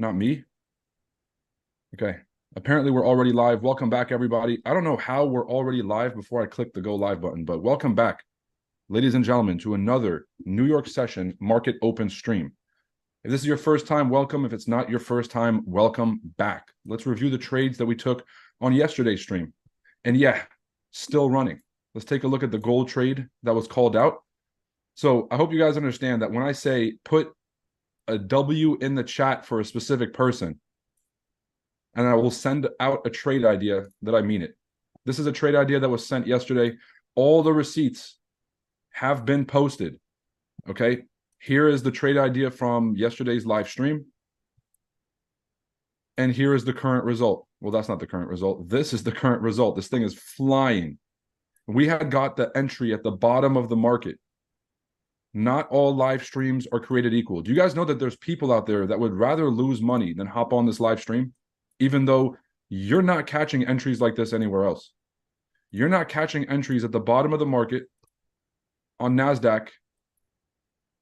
Not me? Okay. Apparently we're already live. Welcome back, everybody. I don't know how we're already live before I click the go live button, but welcome back, ladies and gentlemen, to another New York session market open stream. If this is your first time, welcome. If it's not your first time, welcome back. Let's review the trades that we took on yesterday's stream. And yeah, still running. Let's take a look at the gold trade that was called out. So I hope you guys understand that when I say put a W in the chat for a specific person, and I will send out a trade idea, that I mean it. This is a trade idea that was sent yesterday. All the receipts have been posted. Okay. Here is the trade idea from yesterday's live stream. And here is the current result. Well, that's not the current result. This is the current result. This thing is flying. We had got the entry at the bottom of the market. Not all live streams are created equal. Do you guys know that there's people out there that would rather lose money than hop on this live stream, even though you're not catching entries like this anywhere else? You're not catching entries at the bottom of the market on NASDAQ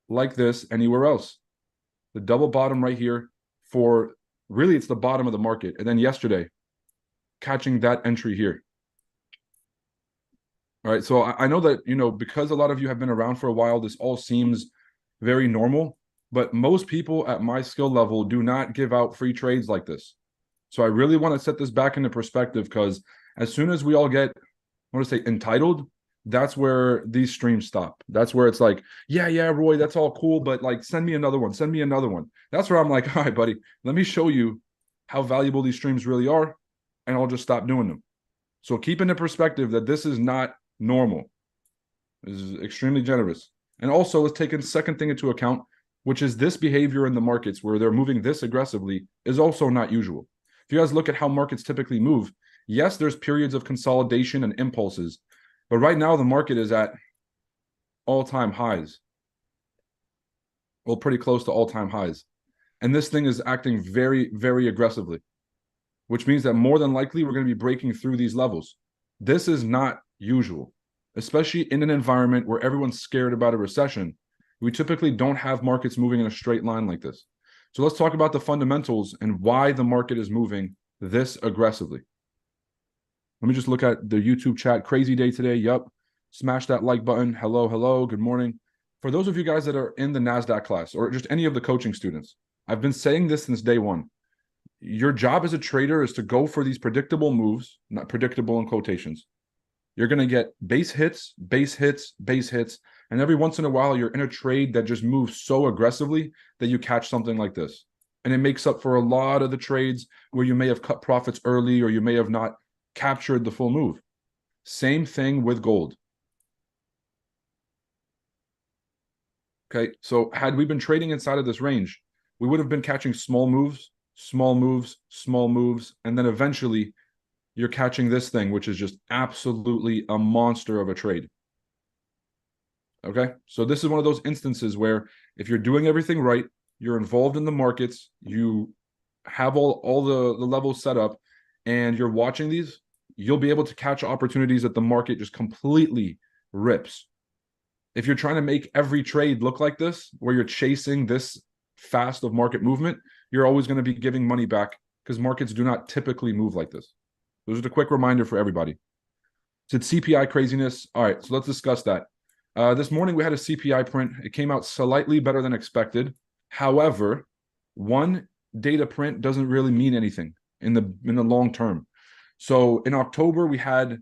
like this anywhere else. The double bottom right here for, really, it's the bottom of the market. And then yesterday, catching that entry here. All right, so I know that, because a lot of you have been around for a while, this all seems very normal, but most people at my skill level do not give out free trades like this. So I really want to set this back into perspective, because as soon as we all get, I want to say, entitled, that's where these streams stop. That's where it's like, yeah, Roy, that's all cool, but like, send me another one. Send me another one. That's where I'm like, all right, buddy, let me show you how valuable these streams really are, and I'll just stop doing them. So keep into perspective that this is not normal. This is extremely generous. And also, let's take a second thing into account, which is this behavior in the markets where they're moving this aggressively is also not usual. If you guys look at how markets typically move, yes, there's periods of consolidation and impulses, but right now the market is at all-time highs. Well, pretty close to all-time highs. And this thing is acting very, very aggressively, which means that more than likely we're going to be breaking through these levels. This is not usual, especially in an environment where everyone's scared about a recession. We typically don't have markets moving in a straight line like this. So let's talk about the fundamentals and why the market is moving this aggressively. Let me just look at the YouTube chat. Crazy day today. Yup. Smash that like button. Hello. Good morning. For those of you guys that are in the NASDAQ class, or just any of the coaching students, I've been saying this since day one. Your job as a trader is to go for these predictable moves, not predictable in quotations. You're going to get base hits, and every once in a while, you're in a trade that just moves so aggressively that you catch something like this. And it makes up for a lot of the trades where you may have cut profits early, or you may have not captured the full move. Same thing with gold. Okay, so had we been trading inside of this range, we would have been catching small moves, and then eventually you're catching this thing, which is just absolutely a monster of a trade. Okay, so this is one of those instances where if you're doing everything right, you're involved in the markets, you have all the levels set up, and you're watching these, you'll be able to catch opportunities that the market just completely rips. If you're trying to make every trade look like this, where you're chasing this fast of market movement, you're always going to be giving money back, because markets do not typically move like this. So just a quick reminder for everybody. It's CPI craziness. All right, so let's discuss that. This morning we had a CPI print. It came out slightly better than expected. However, one data print doesn't really mean anything in the long term. So in October, we had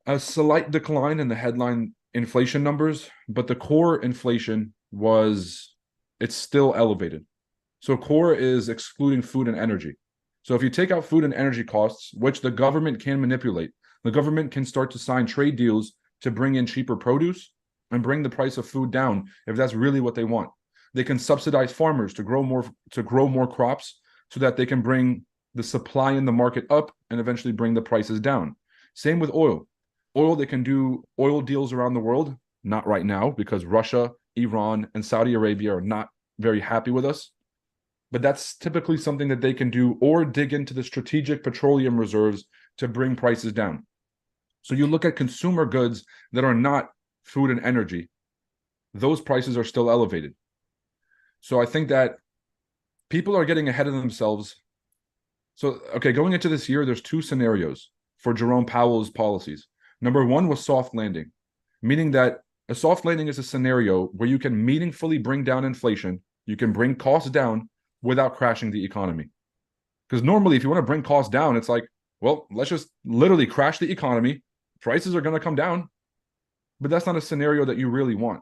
a slight decline in the headline inflation numbers, but the core inflation it's still elevated. So core is excluding food and energy. So if you take out food and energy costs, which the government can manipulate, the government can start to sign trade deals to bring in cheaper produce and bring the price of food down if that's really what they want. They can subsidize farmers to grow more crops so that they can bring the supply in the market up and eventually bring the prices down. Same with oil. They can do oil deals around the world, not right now because Russia, Iran, and Saudi Arabia are not very happy with us. But that's typically something that they can do, or dig into the strategic petroleum reserves to bring prices down. So you look at consumer goods that are not food and energy, those prices are still elevated. So I think that People are getting ahead of themselves. So, okay, going into this year, there's two scenarios for Jerome Powell's policies. Number one was soft landing, meaning that a soft landing is a scenario where you can meaningfully bring down inflation, you can bring costs down without crashing the economy. Because normally, if you want to bring costs down, it's like, well, let's just literally crash the economy. Prices are going to come down. But that's not a scenario that you really want.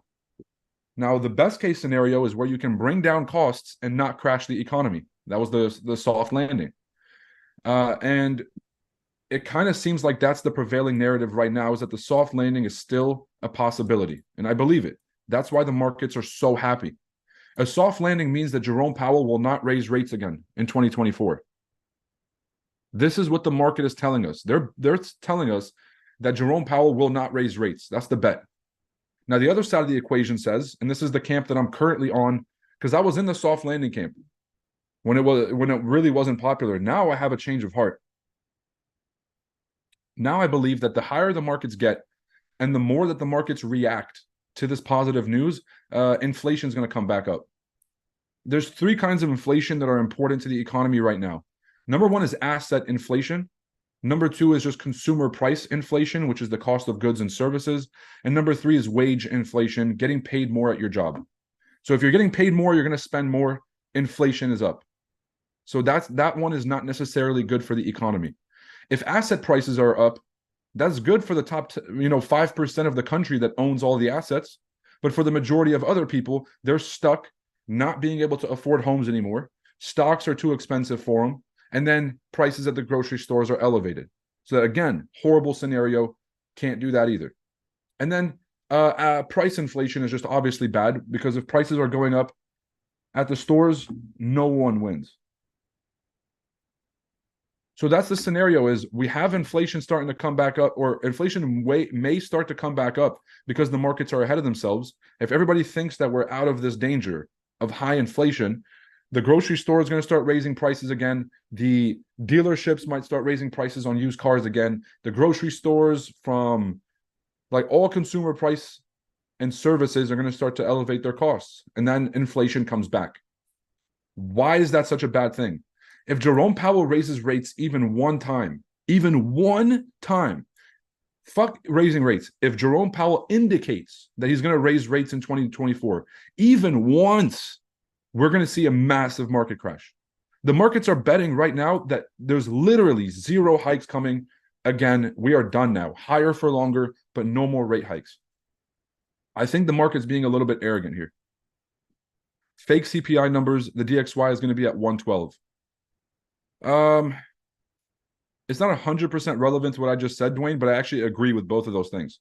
Now, the best case scenario is where you can bring down costs and not crash the economy. That was the soft landing. And it kind of seems like that's the prevailing narrative right now, is that the soft landing is still a possibility. And I believe it. That's why the markets are so happy. A soft landing means that Jerome Powell will not raise rates again in 2024. This is what the market is telling us. They're telling us that Jerome Powell will not raise rates. That's the bet. Now, the other side of the equation says, and this is the camp that I'm currently on, because I was in the soft landing camp when it really wasn't popular. Now I have a change of heart. Now I believe that the higher the markets get and the more that the markets react to this positive news, inflation is going to come back up. There's three kinds of inflation that are important to the economy right now. Number one is asset inflation. Number two is just consumer price inflation, which is the cost of goods and services. And number three is wage inflation, getting paid more at your job. So if you're getting paid more, you're going to spend more, inflation is up. So that one is not necessarily good for the economy. If asset prices are up, that's good for the top 5% of the country that owns all the assets. But for the majority of other people, they're stuck not being able to afford homes anymore. Stocks are too expensive for them. And then prices at the grocery stores are elevated. So again, horrible scenario. Can't do that either. And then price inflation is just obviously bad, because if prices are going up at the stores, no one wins. So that's the scenario, is we have inflation starting to come back up, or inflation may start to come back up because the markets are ahead of themselves. If everybody thinks that we're out of this danger of high inflation, the grocery store is going to start raising prices again. The dealerships might start raising prices on used cars again. The grocery stores, from like all consumer price and services, are going to start to elevate their costs. And then inflation comes back. Why is that such a bad thing? If Jerome Powell raises rates even one time, fuck raising rates. If Jerome Powell indicates that he's going to raise rates in 2024, even once, we're going to see a massive market crash. The markets are betting right now that there's literally zero hikes coming. Again, we are done now. Higher for longer, but no more rate hikes. I think the market's being a little bit arrogant here. Fake CPI numbers, the DXY is going to be at 112. It's not 100% relevant to what I just said, Dwayne, but I actually agree with both of those things.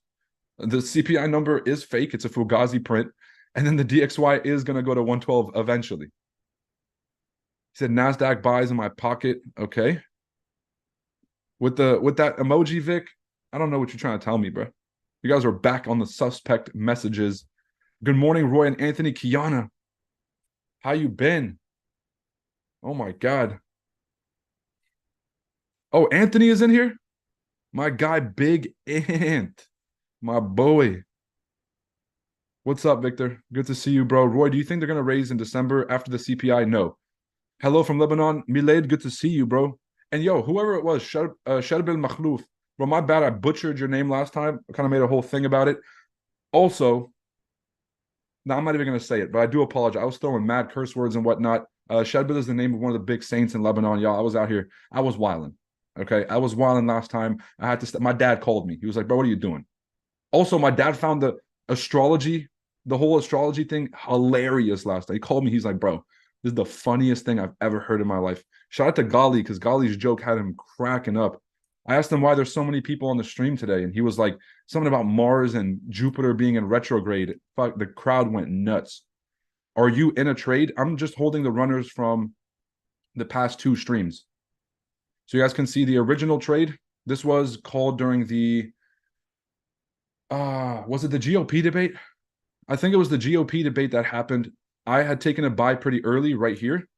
The CPI number is fake. It's a Fugazi print. And then the DXY is going to go to 112 eventually. He said, NASDAQ buys in my pocket. Okay. With that emoji, Vic, I don't know what you're trying to tell me, bro. You guys are back on the suspect messages. Good morning, Roy and Anthony. Kiana, how you been? Oh, my God. Oh, Anthony is in here? My guy, Big Ant. My boy. What's up, Victor? Good to see you, bro. Roy, do you think they're going to raise in December after the CPI? No. Hello from Lebanon. Milad, good to see you, bro. And yo, whoever it was, Sharbil Makhlouf. Bro, my bad. I butchered your name last time. I kind of made a whole thing about it. Also, now I'm not even going to say it, but I do apologize. I was throwing mad curse words and whatnot. Shadbil is the name of one of the big saints in Lebanon. Y'all, I was out here. I was wilding. Okay, I was wilding last time. I had to. My dad called me. He was like, "Bro, what are you doing?" Also, my dad found the whole astrology thing, hilarious last night. He called me. He's like, "Bro, this is the funniest thing I've ever heard in my life." Shout out to Gali, because Gali's joke had him cracking up. I asked him why there's so many people on the stream today, and he was like, something about Mars and Jupiter being in retrograde. Fuck, the crowd went nuts. Are you in a trade? I'm just holding the runners from the past two streams. So you guys can see the original trade. This was called during the, was it the GOP debate? I think it was the GOP debate that happened. I had taken a buy pretty early right here,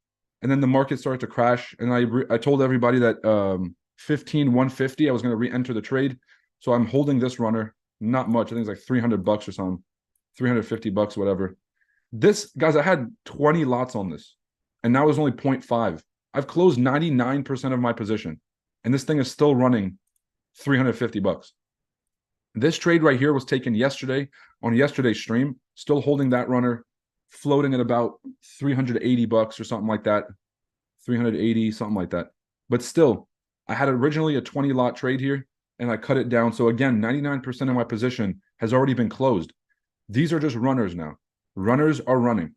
and then the market started to crash. And I told everybody that 150, I was going to re-enter the trade. So I'm holding this runner, not much. I think it's like $300 or something, $350, whatever. This, guys, I had 20 lots on this. and now it's only 0.5. I've closed 99% of my position, and this thing is still running $350. This trade right here was taken yesterday on yesterday's stream, still holding that runner, floating at about $380 or something like that. 380, something like that. But still, I had originally a 20 lot trade here, and I cut it down. So again, 99% of my position has already been closed. These are just runners now. Runners are running.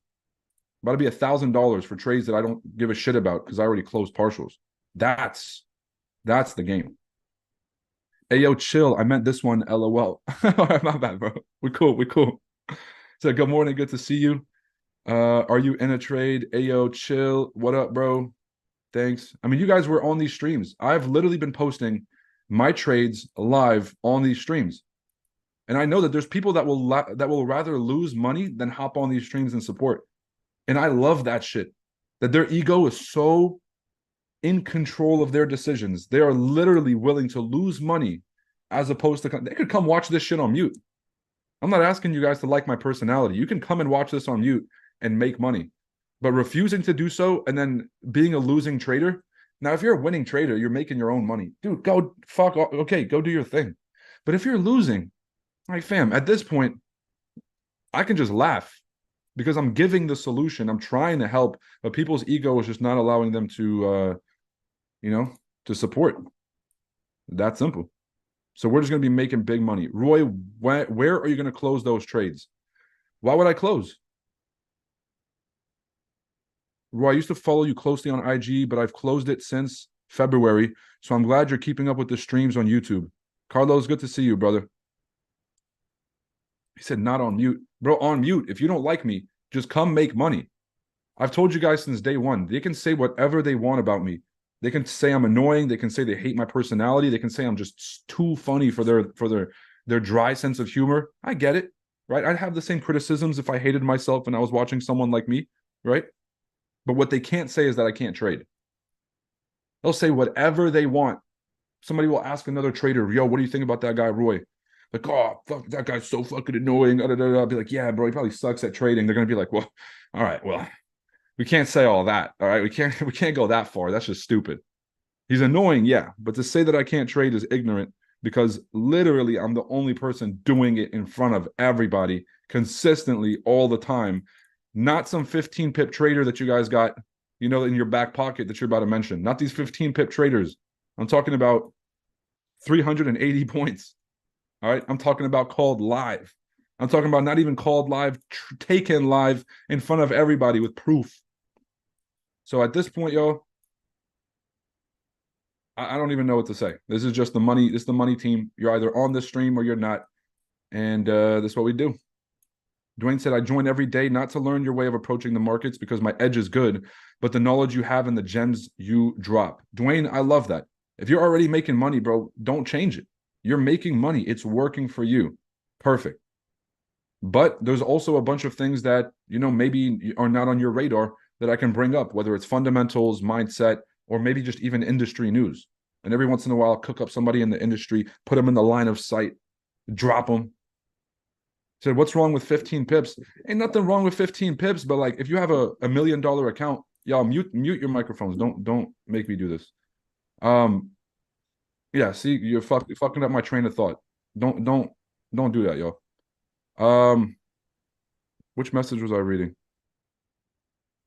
About to be $1,000 for trades that I don't give a shit about because I already closed partials. That's the game. Hey, yo, chill. I meant this one, LOL. My bad, bro. We cool. So good morning. Good to see you. Are you in a trade? Hey, yo, chill. What up, bro? Thanks. I mean, you guys were on these streams. I've literally been posting my trades live on these streams. And I know that there's people that will rather lose money than hop on these streams and support. And I love that shit. That their ego is so in control of their decisions. They are literally willing to lose money as opposed to they could come watch this shit on mute. I'm not asking you guys to like my personality. You can come and watch this on mute and make money. But refusing to do so and then being a losing trader. Now, if you're a winning trader, you're making your own money. Dude, go fuck off. Okay, go do your thing. But if you're losing, like, fam, at this point, I can just laugh because I'm giving the solution. I'm trying to help, but people's ego is just not allowing them to, to support. That simple. So we're just going to be making big money. Roy, where are you going to close those trades? Why would I close? Roy, I used to follow you closely on IG, but I've closed it since February. So I'm glad you're keeping up with the streams on YouTube. Carlos, good to see you, brother. He said not on mute. Bro, on mute. If you don't like me, just come make money. I've told you guys since day one, they can say whatever they want about me. They can say I'm annoying. They can say they hate my personality. They can say I'm just too funny for their dry sense of humor. I get it, right? I'd have the same criticisms if I hated myself and I was watching someone like me, right? But what they can't say is that I can't trade. They'll say whatever they want. Somebody will ask another trader, yo, what do you think about that guy, Roy? Like, oh, fuck, that guy's so fucking annoying. I'll be like, yeah, bro, he probably sucks at trading. They're going to be like, well, all right, well, we can't say all that. All right, we can't go that far. That's just stupid. He's annoying, yeah. But to say that I can't trade is ignorant because literally I'm the only person doing it in front of everybody consistently all the time. Not some 15 pip trader that you guys got, in your back pocket that you're about to mention. Not these 15 pip traders. I'm talking about 380 points. All right. I'm talking about called live. I'm talking about not even called live, taken live in front of everybody with proof. So at this point, yo, I don't even know what to say. This is just the money. This is the money team. You're either on the stream or you're not. And this is what we do. Dwayne said, I join every day not to learn your way of approaching the markets because my edge is good, but the knowledge you have and the gems you drop. Dwayne, I love that. If you're already making money, bro, don't change it. You're making money. It's working for you. Perfect. But there's also a bunch of things that, maybe are not on your radar that I can bring up, whether it's fundamentals, mindset, or maybe just even industry news. And every once in a while, I'll cook up somebody in the industry, put them in the line of sight, drop them. Said, what's wrong with 15 pips? Ain't nothing wrong with 15 pips, but like if you have a $1 million account, y'all mute your microphones. Don't make me do this. Yeah, see, you're fucking up my train of thought. Don't do that, y'all. Which message was I reading?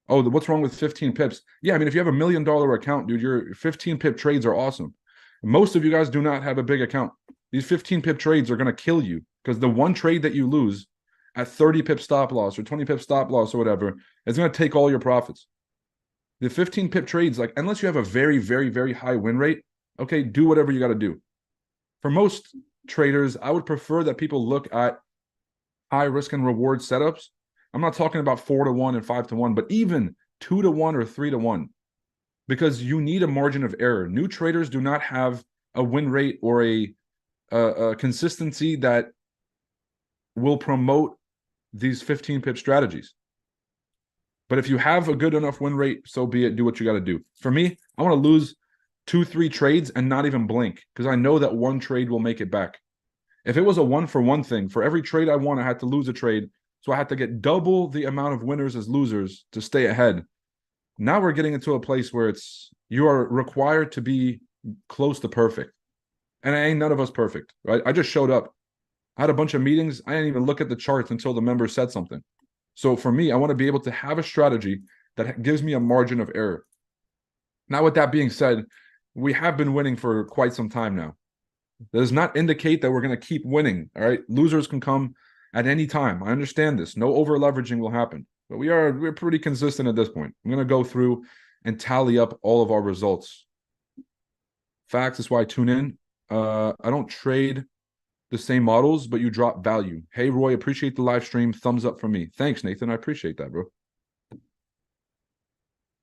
Oh, what's wrong with 15 pips? Yeah, I mean, if you have $1 million account, dude, your 15 pip trades are awesome. Most of you guys do not have a big account. These 15 pip trades are going to kill you because the one trade that you lose at 30 pip stop loss or 20 pip stop loss or whatever is going to take all your profits. The 15 pip trades, like, unless you have a very, very, very high win rate, okay, do whatever you got to do. For most traders, I would prefer that people look at high risk and reward setups. I'm not talking about 4-1 and 5-1, but even 2-1 or 3-1, because you need a margin of error. New traders do not have a win rate or a consistency that will promote these 15 pip strategies. But if you have a good enough win rate, so be it. Do what you got to do. For me, I want to lose 2-3 trades and not even blink because I know that one trade will make it back. If it was a 1-for-1 thing, for every trade I won, I had to lose a trade. So I had to get double the amount of winners as losers to stay ahead. Now we're getting into a place where you are required to be close to perfect. And ain't none of us perfect, right? I just showed up. I had a bunch of meetings. I didn't even look at the charts until the member said something. So for me, I want to be able to have a strategy that gives me a margin of error. Now, with that being said, we have been winning for quite some time now. That does not indicate that we're going to keep winning. All right. Losers can come at any time. I understand this. No over leveraging will happen. But we're pretty consistent at this point. I'm going to go through and tally up all of our results. Facts is why I tune in. I don't trade the same models, but you drop value. Hey, Roy, appreciate the live stream. Thumbs up from me. Thanks, Nathan. I appreciate that, bro.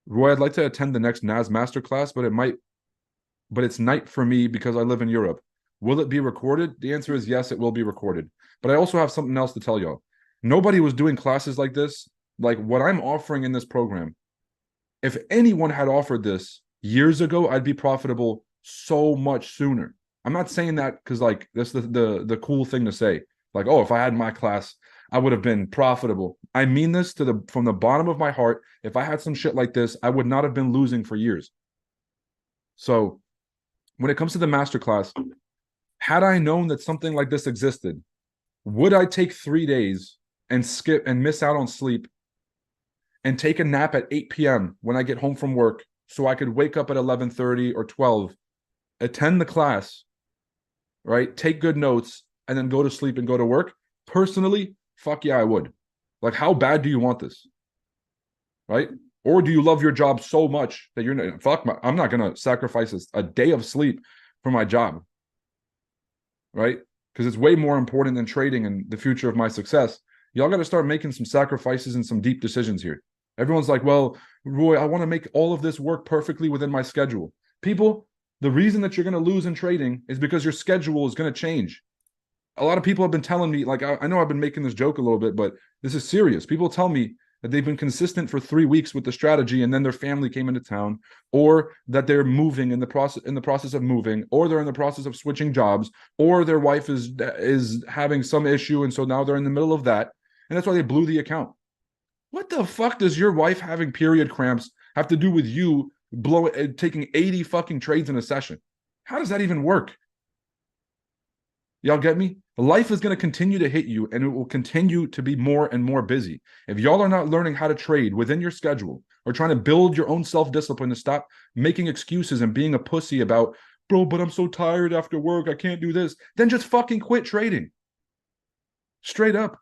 Roy, I'd like to attend the next NAS masterclass, but it's night for me because I live in Europe. Will it be recorded? The answer is yes, it will be recorded. But I also have something else to tell y'all. Nobody was doing classes like this, like what I'm offering in this program. If anyone had offered this years ago, I'd be profitable so much sooner. I'm not saying that because like that's the cool thing to say. Like, oh, if I had my class, I would have been profitable. I mean this from the bottom of my heart. If I had some shit like this, I would not have been losing for years. So when it comes to the masterclass, had I known that something like this existed, would I take 3 days and skip and miss out on sleep and take a nap at 8 p.m. when I get home from work so I could wake up at 11:30 or 12, attend the class, right? Take good notes and then go to sleep and go to work? Personally, fuck yeah, I would. Like, how bad do you want this? Right? Or do you love your job so much that I'm not going to sacrifice a day of sleep for my job, right? Because it's way more important than trading and the future of my success. Y'all got to start making some sacrifices and some deep decisions here. Everyone's like, well, Roy, I want to make all of this work perfectly within my schedule. People, the reason that you're going to lose in trading is because your schedule is going to change. A lot of people have been telling me, like, I know I've been making this joke a little bit, but this is serious. People tell me that they've been consistent for 3 weeks with the strategy and then their family came into town, or that they're moving in the process of moving, or they're in the process of switching jobs, or their wife is having some issue and so now they're in the middle of that, and that's why they blew the account. What the fuck does your wife having period cramps have to do with you taking 80 fucking trades in a session? How does that even work? Y'all get me? Life is going to continue to hit you and it will continue to be more and more busy. If y'all are not learning how to trade within your schedule or trying to build your own self-discipline to stop making excuses and being a pussy about, bro, but I'm so tired after work, I can't do this, then just fucking quit trading. Straight up.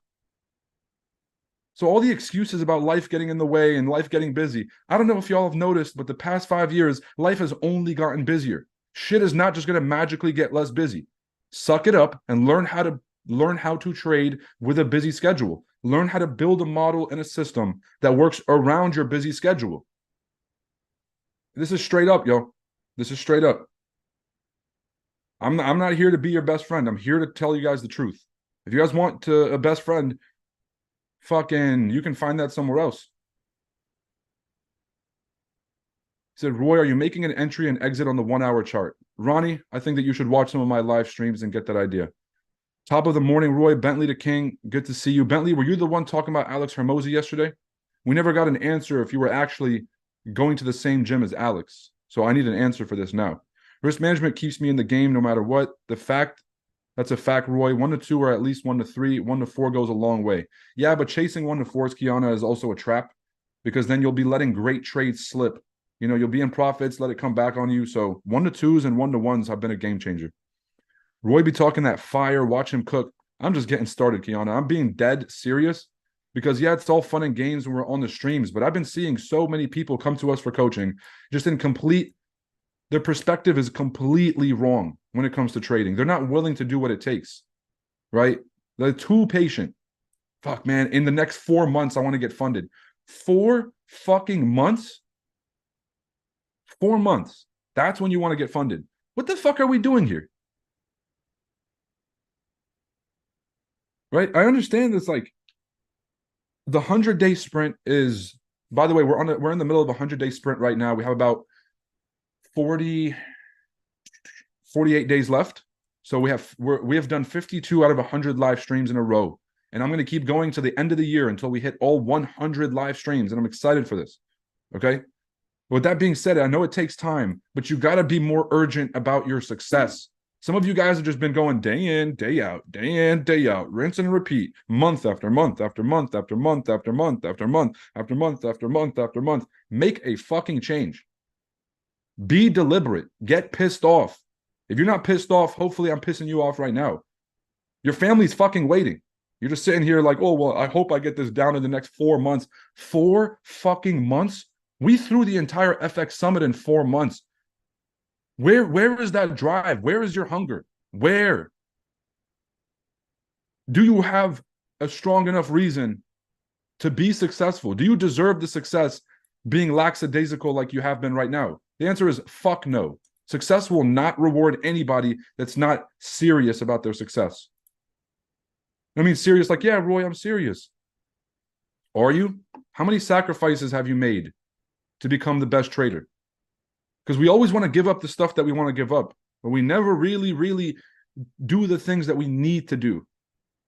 So all the excuses about life getting in the way and life getting busy, I don't know if y'all have noticed, but the past 5 years, life has only gotten busier. Shit is not just going to magically get less busy. Suck it up and learn how to trade with a busy schedule. Learn how to build a model and a system that works around your busy schedule. This is straight up, yo. This is straight up. I'm not here to be your best friend. I'm here to tell you guys the truth. If you guys want a best friend, fucking, you can find that somewhere else. He said, Roy, are you making an entry and exit on the 1 hour chart? Ronnie, I think that you should watch some of my live streams and get that idea. Top of the morning, Roy, Bentley to King. Good to see you. Bentley, were you the one talking about Alex Hermosi yesterday? We never got an answer if you were actually going to the same gym as Alex. So I need an answer for this now. Risk management keeps me in the game no matter what. That's a fact, Roy. 1 to 2 or at least 1 to 3. 1 to 4 goes a long way. Yeah, but chasing 1 to 4s, Kiana, is also a trap because then you'll be letting great trades slip. You know, you'll be in profits, let it come back on you. So 1 to 2s and 1 to 1s have been a game changer. Roy be talking that fire, watch him cook. I'm just getting started, Kiana. I'm being dead serious because, yeah, it's all fun and games when we're on the streams, but I've been seeing so many people come to us for coaching just in their perspective is completely wrong when it comes to trading. They're not willing to do what it takes, right? They're too patient. Fuck, man, in the next 4 months, I want to get funded. 4 fucking months? 4 months. That's when you want to get funded. What the fuck are we doing here? Right? I understand this, like, the 100-day sprint is, by the way, we're in the middle of a 100-day sprint right now. We have about 48 days left. So we have done 52 out of 100 live streams in a row. And I'm going to keep going to the end of the year until we hit all 100 live streams. And I'm excited for this. Okay? With that being said, I know it takes time, but you got to be more urgent about your success. Some of you guys have just been going day in, day out, day in, day out, rinse and repeat, month after month after month after month after month after month after month after month after month. Make a fucking change. Be deliberate. Get pissed off. If you're not pissed off, hopefully I'm pissing you off right now. Your family's fucking waiting. You're just sitting here like, oh, well, I hope I get this down in the next 4 months. 4 fucking months? We threw the entire FX summit in 4 months. Where is that drive? Where is your hunger? Where? Do you have a strong enough reason to be successful? Do you deserve the success being lackadaisical like you have been right now? The answer is fuck no. Success will not reward anybody that's not serious about their success. I mean, serious, like, yeah, Roy, I'm serious. Are you? How many sacrifices have you made to become the best trader? Because we always want to give up the stuff that we want to give up, but we never really do the things that we need to do.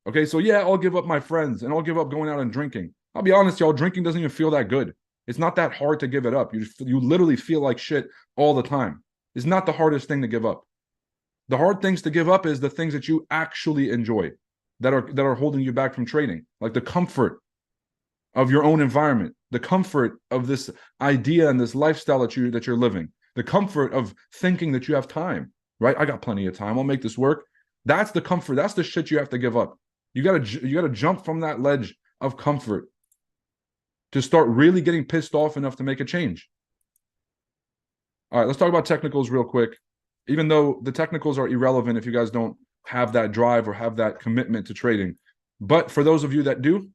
Okay, so yeah, I'll give up my friends and I'll give up going out and drinking. I'll be honest, y'all, drinking doesn't even feel that good. It's not that hard to give it up. You literally feel like shit all the time. It's not the hardest thing to give up. The hard things to give up is the things that you actually enjoy, that are holding you back from trading, like the comfort of your own environment, the comfort of this idea and this lifestyle that you're living, the comfort of thinking that you have time, right? I got plenty of time. I'll make this work. That's the comfort. That's the shit you have to give up. You gotta jump from that ledge of comfort to start really getting pissed off enough to make a change. All right, let's talk about technicals real quick. Even though the technicals are irrelevant if you guys don't have that drive or have that commitment to trading. But for those of you that do,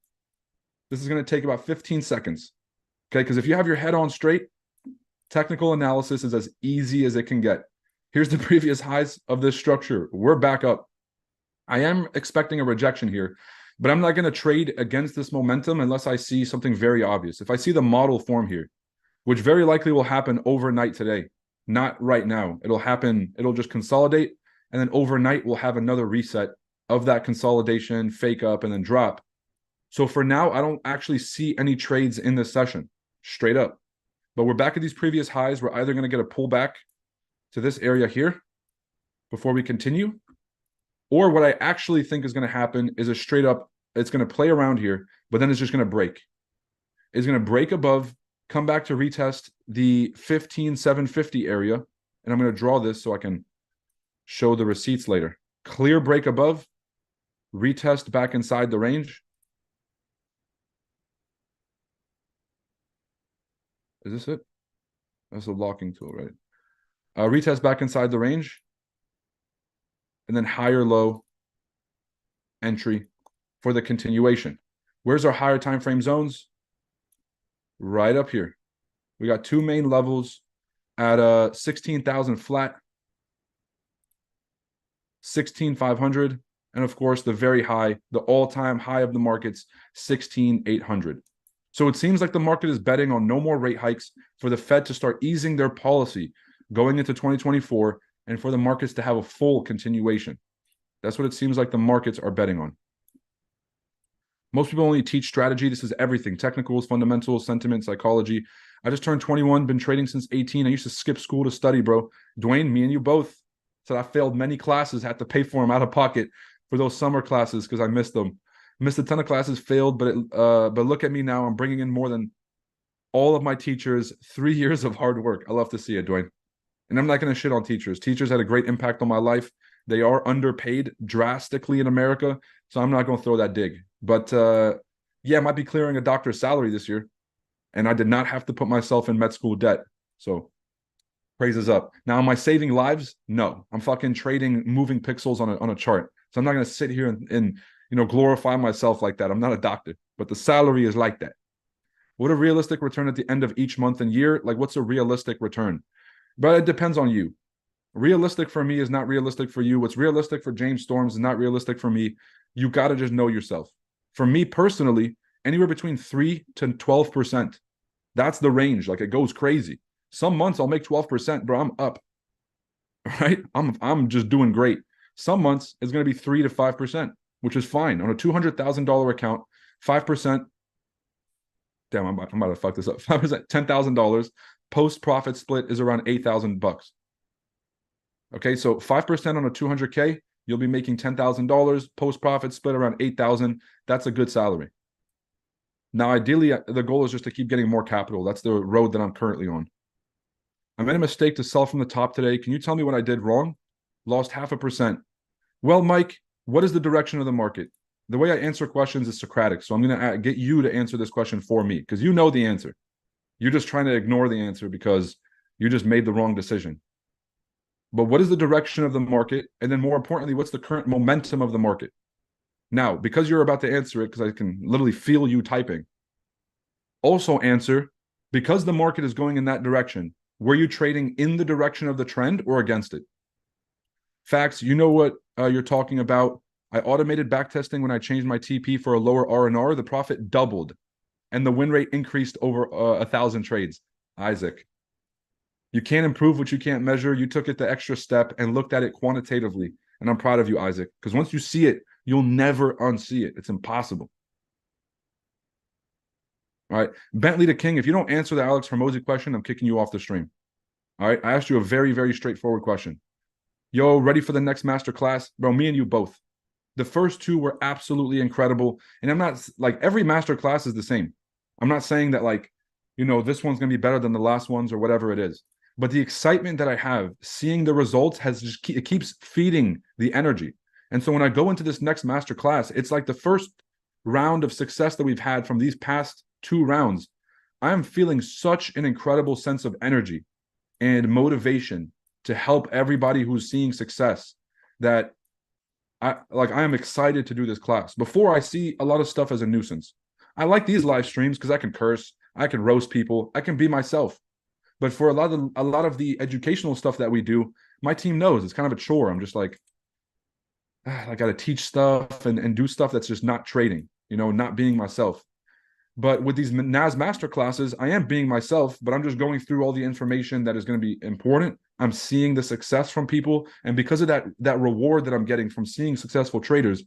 this is going to take about 15 seconds. Okay, because if you have your head on straight, technical analysis is as easy as it can get. Here's the previous highs of this structure. We're back up. I am expecting a rejection here, but I'm not going to trade against this momentum unless I see something very obvious. If I see the model form here, which very likely will happen overnight today, not right now. It'll happen, it'll just consolidate, and then overnight we'll have another reset of that consolidation, fake up, and then drop. So for now, I don't actually see any trades in this session, straight up. But we're back at these previous highs. We're either going to get a pullback to this area here before we continue, or what I actually think is going to happen is a straight up, it's going to play around here, but then it's just going to break. It's going to break above, come back to retest the 15,750 area, and I'm going to draw this so I can show the receipts later. Clear break above, retest back inside the range. Is this it? That's a locking tool, right? Retest back inside the range, and then higher low entry for the continuation. Where's our higher time frame zones? Right up here. We got two main levels at 16,000 flat, 16,500, and of course the very high, the all-time high of the markets, 16,800. So it seems like the market is betting on no more rate hikes, for the Fed to start easing their policy going into 2024, and for the markets to have a full continuation. That's what it seems like the markets are betting on. Most people only teach strategy. This is everything: technicals, fundamentals, sentiment, psychology. I just turned 21, been trading since 18. I used to skip school to study, bro. Dwayne, me and you both said I failed many classes, had to pay for them out of pocket for those summer classes because I missed them. Missed a ton of classes, failed, but look at me now. I'm bringing in more than all of my teachers, 3 years of hard work. I love to see it, Dwayne. And I'm not going to shit on teachers. Teachers had a great impact on my life. They are underpaid drastically in America, so I'm not going to throw that dig. But yeah, I might be clearing a doctor's salary this year, and I did not have to put myself in med school debt. So praises up. Now, am I saving lives? No. I'm fucking trading moving pixels on a chart. So I'm not going to sit here and glorify myself like that. I'm not a doctor, but the salary is like that. What a realistic return at the end of each month and year? Like, what's a realistic return? But it depends on you. Realistic for me is not realistic for you. What's realistic for James Storms is not realistic for me. You got to just know yourself. For me personally, anywhere between 3 to 12%. That's the range. Like, it goes crazy. Some months I'll make 12%, bro. I'm up. Right? I'm just doing great. Some months it's going to be 3 to 5%, which is fine. On a $200,000 account, 5%. Damn, I'm about to fuck this up. 5%, $10,000 post profit split is around $8,000. Okay, so 5% on a 200K, you'll be making $10,000. Post profit split around 8,000. That's a good salary. Now, ideally, the goal is just to keep getting more capital. That's the road that I'm currently on. I made a mistake to sell from the top today. Can you tell me what I did wrong? Lost 0.5%. Well, Mike, what is the direction of the market? The way I answer questions is Socratic. So I'm going to get you to answer this question for me because you know the answer. You're just trying to ignore the answer because you just made the wrong decision. But what is the direction of the market? And then more importantly, what's the current momentum of the market? Now, because you're about to answer it, because I can literally feel you typing, also answer, because the market is going in that direction, were you trading in the direction of the trend or against it? Facts, you know what you're talking about. I automated backtesting when I changed my TP for a lower R&R. The profit doubled, and the win rate increased over 1,000 trades. Isaac, you can't improve what you can't measure. You took it the extra step and looked at it quantitatively, and I'm proud of you, Isaac, because once you see it, you'll never unsee it. It's impossible. All right. Bentley the King, if you don't answer the Alex Hormozi question, I'm kicking you off the stream. All right. I asked you a very, very straightforward question. Yo, ready for the next master class? Bro, me and you both. The first two were absolutely incredible. And I'm not like every master class is the same. I'm not saying that like, you know, this one's going to be better than the last ones or whatever it is. But the excitement that I have seeing the results it keeps feeding the energy. And so when I go into this next master class, it's like the first round of success that we've had from these past 2 rounds. I am feeling such an incredible sense of energy and motivation to help everybody who's seeing success that I am excited to do this class. Before, I see a lot of stuff as a nuisance. I like these live streams because I can curse, I can roast people, I can be myself. But for a lot of the educational stuff that we do, my team knows it's kind of a chore. I'm just like, I got to teach stuff and do stuff that's just not trading, you know, not being myself. But with these NAS master classes, I am being myself, but I'm just going through all the information that is going to be important. I'm seeing the success from people. And because of that reward that I'm getting from seeing successful traders,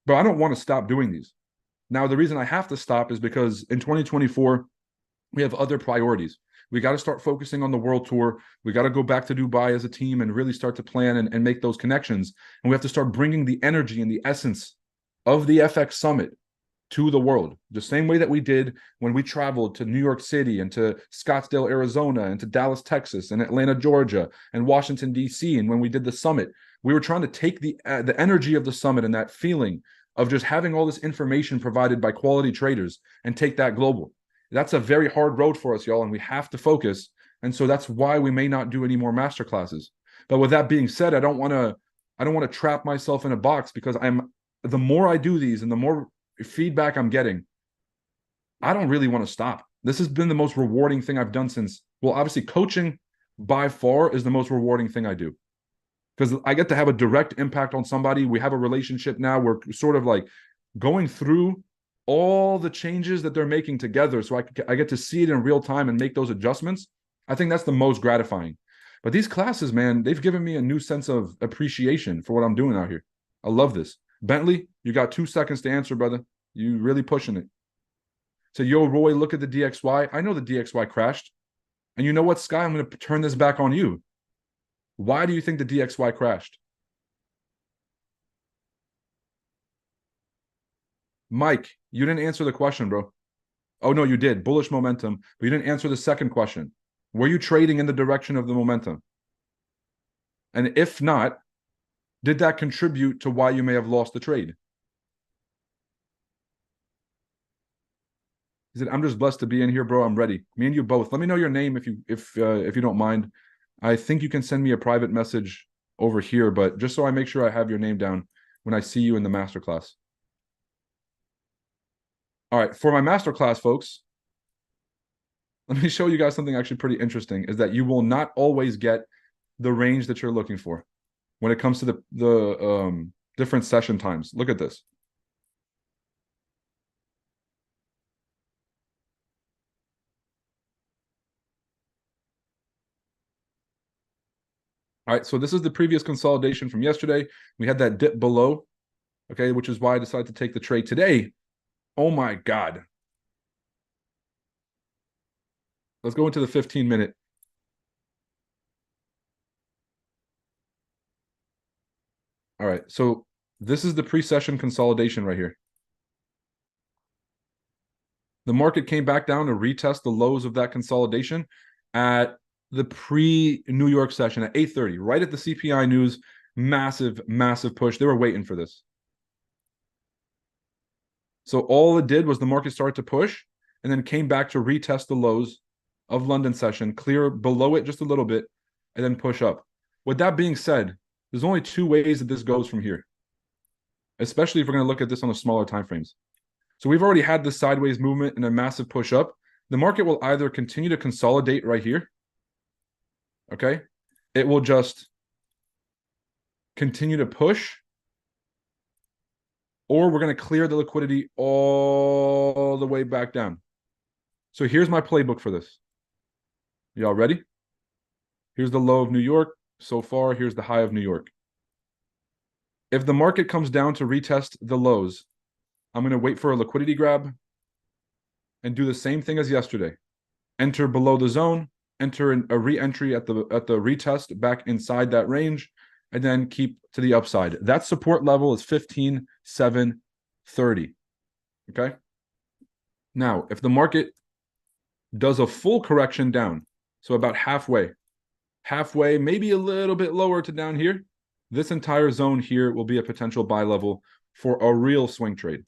but I don't want to stop doing these. Now, the reason I have to stop is because in 2024, we have other priorities. We got to start focusing on the world tour. We got to go back to Dubai as a team and really start to plan and make those connections. And we have to start bringing the energy and the essence of the FX Summit to the world, the same way that we did when we traveled to New York City and to Scottsdale, Arizona, and to Dallas, Texas, and Atlanta, Georgia, and Washington, D.C. And when we did the summit, we were trying to take the energy of the summit and that feeling of just having all this information provided by quality traders and take that global. That's a very hard road for us, y'all, and we have to focus. And so that's why we may not do any more masterclasses. But with that being said, I don't want to trap myself in a box because the more I do these and the more feedback I'm getting, I don't really want to stop. This has been the most rewarding thing I've done since, well, obviously coaching by far is the most rewarding thing I do because I get to have a direct impact on somebody. We have a relationship now. We're sort of like going through all the changes that they're making together. So I get to see it in real time and make those adjustments. I think that's the most gratifying. But these classes, man, they've given me a new sense of appreciation for what I'm doing out here. I love this. Bentley, you got 2 seconds to answer, brother. You really pushing it. So, yo, Roy, look at the DXY. I know the DXY crashed. And you know what, Sky? I'm going to turn this back on you. Why do you think the DXY crashed? Mike, you didn't answer the question, bro. Oh, no, you did. Bullish momentum. But you didn't answer the second question. Were you trading in the direction of the momentum? And if not, did that contribute to why you may have lost the trade? He said, I'm just blessed to be in here, bro. I'm ready. Me and you both. Let me know your name if you don't mind. I think you can send me a private message over here, but just so I make sure I have your name down when I see you in the masterclass. All right, for my masterclass, folks, let me show you guys something actually pretty interesting, is that you will not always get the range that you're looking for when it comes to the different session times. Look at this. All right, so this is the previous consolidation from yesterday. We had that dip below, okay, which is why I decided to take the trade today. Oh my God. Let's go into the 15-minute. All right, so this is the pre-session consolidation right here. The market came back down to retest the lows of that consolidation at the pre-New York session at 8:30, right at the CPI news. Massive, massive push. They were waiting for this. So all it did was the market started to push and then came back to retest the lows of London session, clear below it just a little bit, and then push up. With that being said, there's only two ways that this goes from here, especially if we're going to look at this on the smaller time frames. So we've already had this sideways movement and a massive push up. The market will either continue to consolidate right here. Okay. It will just continue to push, or we're going to clear the liquidity all the way back down. So here's my playbook for this. Y'all ready? Here's the low of New York. So far, here's the high of New York. If the market comes down to retest the lows, I'm going to wait for a liquidity grab and do the same thing as yesterday. Enter below the zone, enter a re-entry at the retest back inside that range, and then keep to the upside. That support level is 15,730. Okay? Now, if the market does a full correction down, so about halfway, maybe a little bit lower to down here, this entire zone here will be a potential buy level for a real swing trade.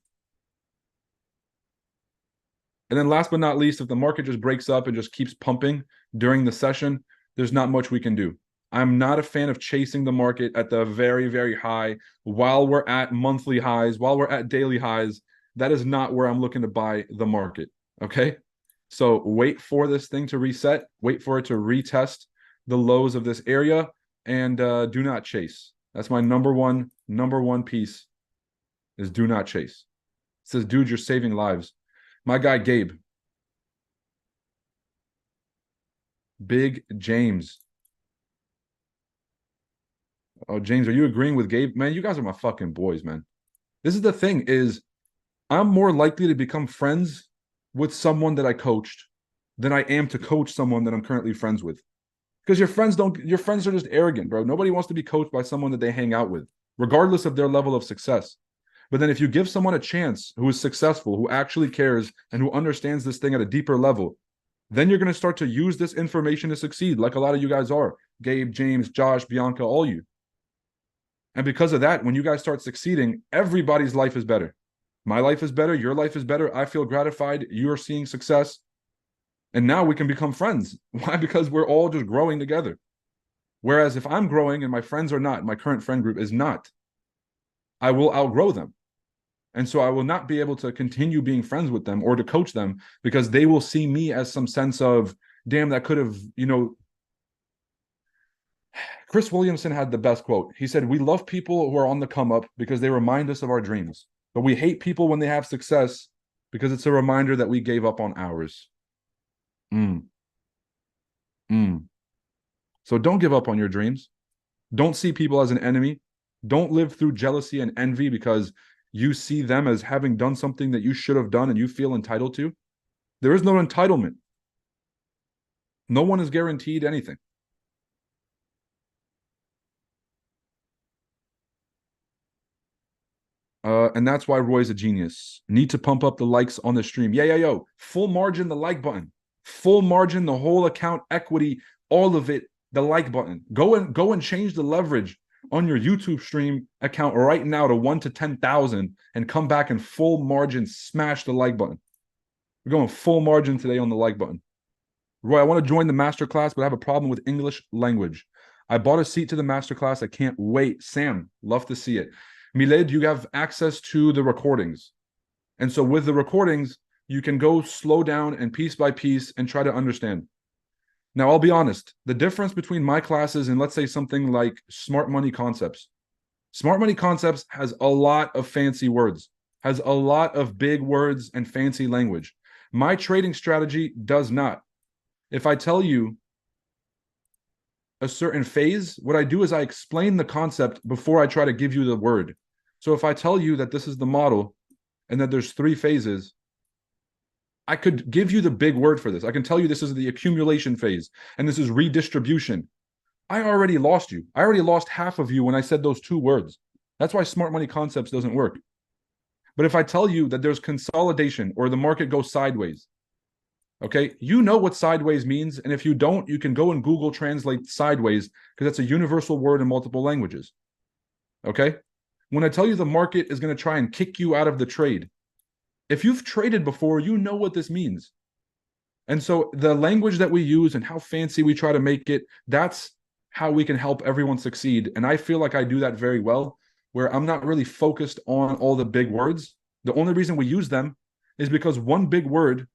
And then last but not least, if the market just breaks up and just keeps pumping during the session, there's not much we can do. I'm not a fan of chasing the market at the very, very high while we're at monthly highs, while we're at daily highs. That is not where I'm looking to buy the market, okay? So wait for this thing to reset, wait for it to retest the lows of this area, and do not chase. That's my number one piece is do not chase. It says, dude, you're saving lives. My guy, Gabe. Big James. Oh, James, are you agreeing with Gabe? Man, you guys are my fucking boys, man. This is the thing is I'm more likely to become friends with someone that I coached than I am to coach someone that I'm currently friends with. Because your friends are just arrogant, bro. Nobody wants to be coached by someone that they hang out with, regardless of their level of success. But then if you give someone a chance who is successful, who actually cares, and who understands this thing at a deeper level, then you're going to start to use this information to succeed, like a lot of you guys are. Gabe, James, Josh, Bianca, all you. And because of that, when you guys start succeeding, everybody's life is better. My life is better. Your life is better. I feel gratified. You are seeing success. And now we can become friends. Why? Because we're all just growing together. Whereas if I'm growing and my friends are not, my current friend group is not, I will outgrow them. And so I will not be able to continue being friends with them or to coach them because they will see me as some sense of, damn, that could have, Chris Williamson had the best quote. He said, we love people who are on the come up because they remind us of our dreams, but we hate people when they have success because it's a reminder that we gave up on ours. So don't give up on your dreams. Don't see people as an enemy. Don't live through jealousy and envy because you see them as having done something that you should have done and you feel entitled to. There is no entitlement. No one is guaranteed anything. And that's why Roy's a genius. Need to pump up the likes on the stream. Yo. Full margin, the like button. Full margin, the whole account equity, all of it, the like button. Go and change the leverage on your YouTube stream account right now to 1 to 10,000 and come back and full margin, smash the like button. We're going full margin today on the like button. Roy, I want to join the masterclass, but I have a problem with English language. I bought a seat to the masterclass. I can't wait. Sam, love to see it. Miled, you have access to the recordings. And so with the recordings, you can go slow down and piece by piece and try to understand. Now, I'll be honest. The difference between my classes and let's say something like Smart Money Concepts. Smart Money Concepts has a lot of fancy words, has a lot of big words and fancy language. My trading strategy does not. If I tell you a certain phase, what I do is I explain the concept before I try to give you the word. So if I tell you that this is the model and that there's 3 phases, I could give you the big word for this. I can tell you this is the accumulation phase and this is redistribution. I already lost you. I already lost half of you when I said those 2 words. That's why smart money concepts doesn't work. But if I tell you that there's consolidation or the market goes sideways, okay, you know what sideways means. And if you don't, you can go and Google translate sideways because that's a universal word in multiple languages. Okay. When I tell you the market is going to try and kick you out of the trade, if you've traded before, you know what this means. And so the language that we use and how fancy we try to make it, that's how we can help everyone succeed. And I feel like I do that very well, where I'm not really focused on all the big words. The only reason we use them is because one big word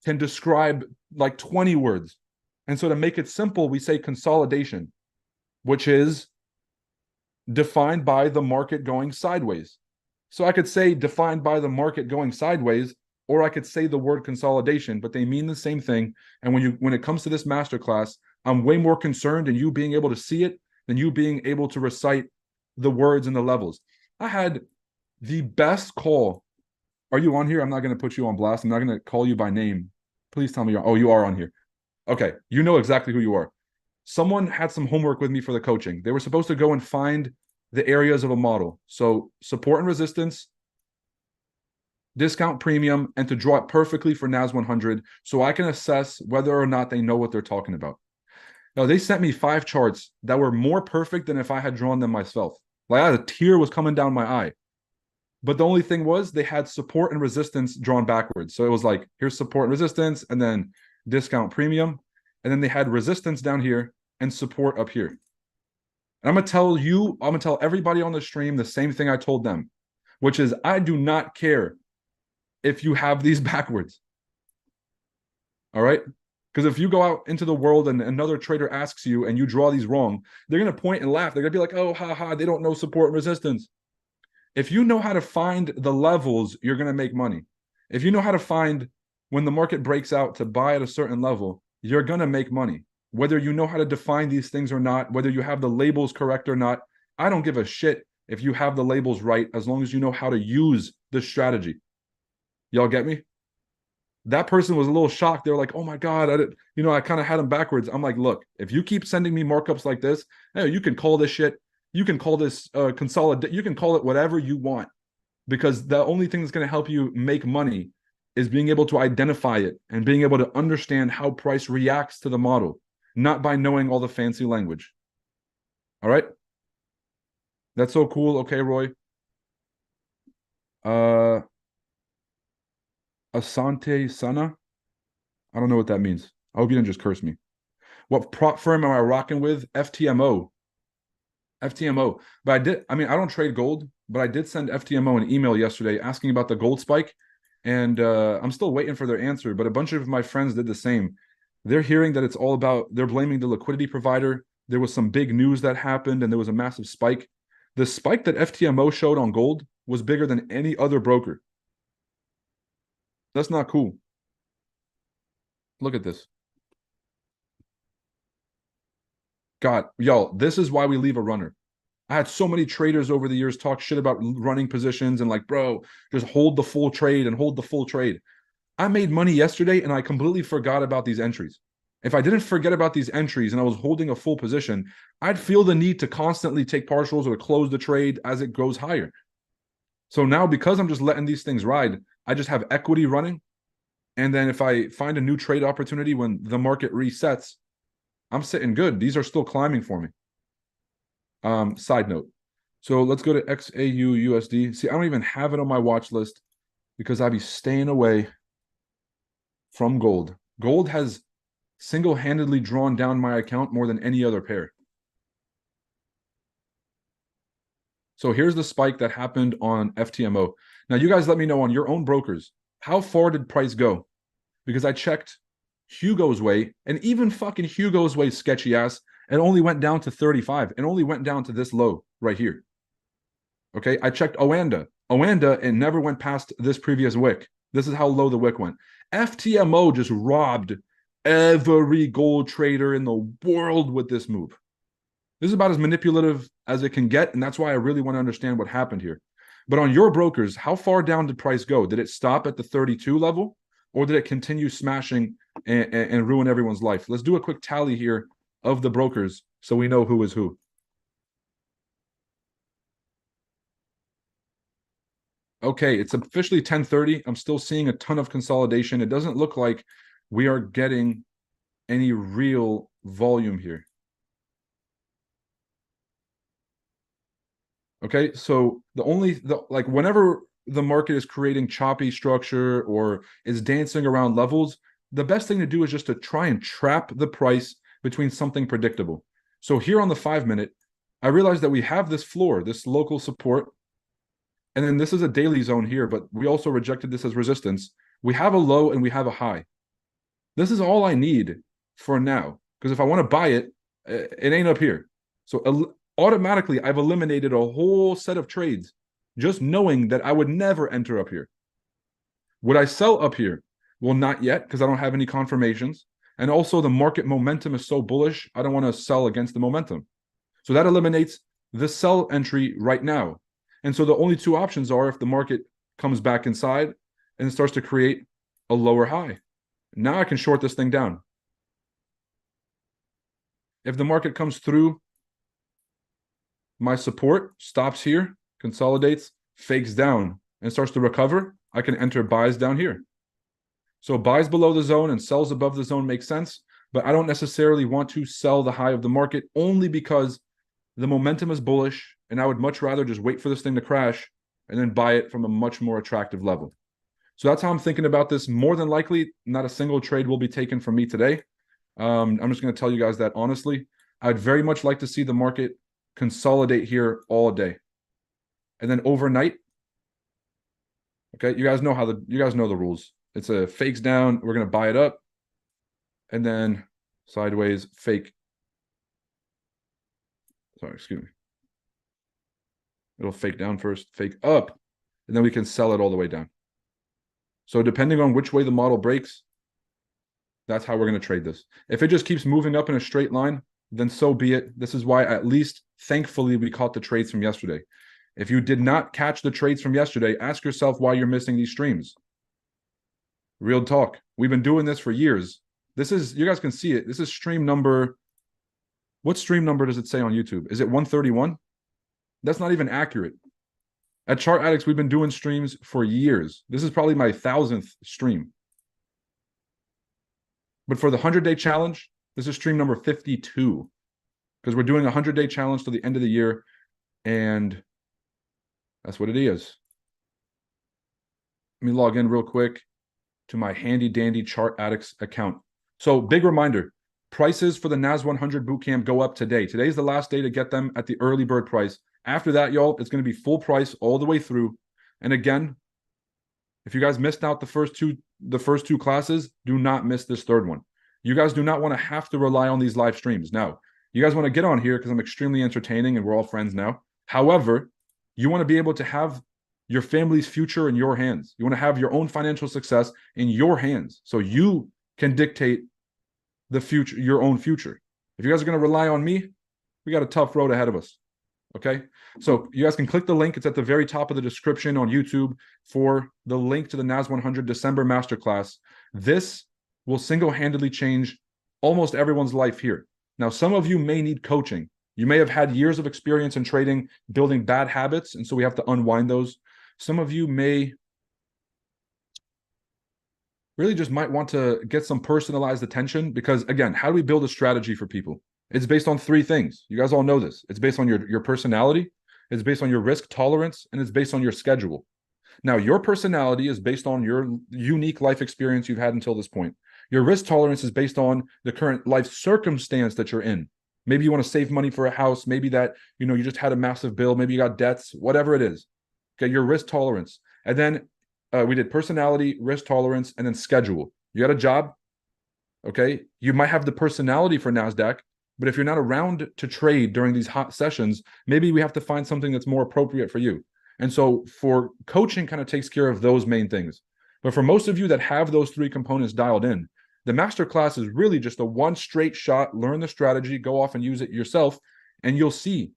can describe like 20 words. And so to make it simple, we say consolidation, which is defined by the market going sideways. So I could say defined by the market going sideways, or I could say the word consolidation, but they mean the same thing. And when it comes to this masterclass, I'm way more concerned in you being able to see it than you being able to recite the words and the levels. I had the best call. Are you on here? I'm not going to put you on blast. I'm not going to call you by name. Please tell me you're. Oh, you are on here. Okay, you know exactly who you are. Someone had some homework with me for the coaching. They were supposed to go and find the areas of a model. So support and resistance, discount premium, and to draw it perfectly for NAS100 so I can assess whether or not they know what they're talking about. Now, they sent me 5 charts that were more perfect than if I had drawn them myself. Like a tear was coming down my eye. But the only thing was they had support and resistance drawn backwards. So it was like, here's support and resistance, and then discount premium. And then they had resistance down here and support up here. And I'm going to tell everybody on the stream the same thing I told them, which is I do not care if you have these backwards. All right? Because if you go out into the world and another trader asks you and you draw these wrong, they're going to point and laugh. They're going to be like, oh, ha, ha, they don't know support and resistance. If you know how to find the levels, you're going to make money. If you know how to find when the market breaks out to buy at a certain level, you're going to make money. Whether you know how to define these things or not, whether you have the labels correct or not, I don't give a shit if you have the labels right, as long as you know how to use the strategy. Y'all get me? That person was a little shocked. They were like, oh my God, I kind of had them backwards. I'm like, look, if you keep sending me markups like this, you can call this shit. You can call this consolidate. You can call it whatever you want, because the only thing that's going to help you make money is being able to identify it and being able to understand how price reacts to the model, not by knowing all the fancy language. All right. That's so cool. Okay, Roy. Asante Sana. I don't know what that means. I hope you didn't just curse me. What prop firm am I rocking with? FTMO. FTMO. But I don't trade gold, but I did send FTMO an email yesterday asking about the gold spike. And I'm still waiting for their answer, but a bunch of my friends did the same. They're hearing that it's all about, they're blaming the liquidity provider. There was some big news that happened and there was a massive spike. The spike that FTMO showed on gold was bigger than any other broker. That's not cool. Look at this. God, y'all, this is why we leave a runner. I had so many traders over the years talk shit about running positions and like, bro, just hold the full trade and hold the full trade. I made money yesterday and I completely forgot about these entries. If I didn't forget about these entries and I was holding a full position, I'd feel the need to constantly take partials or close the trade as it goes higher. So now, because I'm just letting these things ride, I just have equity running. And then if I find a new trade opportunity when the market resets, I'm sitting good. These are still climbing for me. Side note. So let's go to XAU USD. See, I don't even have it on my watch list because I'd be staying away from gold. Gold has single-handedly drawn down my account more than any other pair. So here's the spike that happened on FTMO. Now, you guys let me know on your own brokers, how far did price go? Because I checked Hugo's way, and even fucking Hugo's way sketchy ass, it only went down to 35. It only went down to this low right here. Okay, I checked Oanda. Oanda, it never went past this previous wick. This is how low the wick went. FTMO just robbed every gold trader in the world with this move. This is about as manipulative as it can get, and that's why I really want to understand what happened here. But on your brokers, how far down did price go? Did it stop at the 32 level, or did it continue smashing and ruin everyone's life? Let's do a quick tally here of the brokers so we know who is who. Okay, it's officially 10:30. I'm still seeing a ton of consolidation. It doesn't look like we are getting any real volume here. Okay, so whenever the market is creating choppy structure or is dancing around levels, the best thing to do is just to try and trap the price between something predictable. So here on the 5-minute, I realized that we have this floor, this local support, and then this is a daily zone here, but we also rejected this as resistance. We have a low and we have a high. This is all I need for now, because if I want to buy it, it ain't up here. So automatically, I've eliminated a whole set of trades just knowing that I would never enter up here. Would I sell up here? Well, not yet, because I don't have any confirmations. And also the market momentum is so bullish, I don't want to sell against the momentum. So that eliminates the sell entry right now. And so the only two options are if the market comes back inside and starts to create a lower high. Now I can short this thing down. If the market comes through my support, stops here, consolidates, fakes down, and starts to recover, I can enter buys down here. So buys below the zone and sells above the zone makes sense, but I don't necessarily want to sell the high of the market only because the momentum is bullish, and I would much rather just wait for this thing to crash and then buy it from a much more attractive level. So that's how I'm thinking about this. More than likely, not a single trade will be taken from me today. I'm just going to tell you guys that honestly. I'd very much like to see the market consolidate here all day. And then overnight, okay, you guys know the rules. It's a fakes down, we're going to buy it up, and then sideways, fake. Sorry, excuse me. It'll fake down first, fake up, and then we can sell it all the way down. So depending on which way the model breaks, that's how we're going to trade this. If it just keeps moving up in a straight line, then so be it. This is why, at least, thankfully, we caught the trades from yesterday. If you did not catch the trades from yesterday, ask yourself why you're missing these streams. Real talk. We've been doing this for years. This is, you guys can see it. This is stream number. What stream number does it say on YouTube? Is it 131? That's not even accurate. At Chart Addicts, we've been doing streams for years. This is probably my 1,000th stream. But for the 100-day challenge, this is stream number 52, because we're doing a 100-day challenge till the end of the year, and that's what it is. Let me log in real quick to my handy dandy Chart Addicts account. So big reminder, prices for the NAS100 bootcamp go up today. Today's the last day to get them at the early bird price. After that, y'all, it's going to be full price all the way through. And again, if you guys missed out the first two classes, do not miss this third one. You guys do not want to have to rely on these live streams. Now, you guys want to get on here because I'm extremely entertaining and we're all friends now. However, you want to be able to have your family's future in your hands. You want to have your own financial success in your hands so you can dictate the future, your own future. If you guys are going to rely on me, we got a tough road ahead of us. Okay, so you guys can click the link. It's at the very top of the description on YouTube for the link to the NAS100 December Masterclass. This will single-handedly change almost everyone's life here. Now, some of you may need coaching. You may have had years of experience in trading, building bad habits, and so we have to unwind those. Some of you may really just might want to get some personalized attention because, again, how do we build a strategy for people? It's based on 3 things. You guys all know this. It's based on your personality, it's based on your risk tolerance, and it's based on your schedule. Now, your personality is based on your unique life experience you've had until this point. Your risk tolerance is based on the current life circumstance that you're in. Maybe you want to save money for a house. Maybe that, you just had a massive bill. Maybe you got debts, whatever it is. Okay, your risk tolerance. And then we did personality, risk tolerance, and then schedule. You got a job, okay? You might have the personality for NASDAQ, but if you're not around to trade during these hot sessions, maybe we have to find something that's more appropriate for you. And so for coaching kind of takes care of those main things. But for most of you that have those 3 components dialed in, the masterclass is really just a one straight shot, learn the strategy, go off and use it yourself, and you'll see.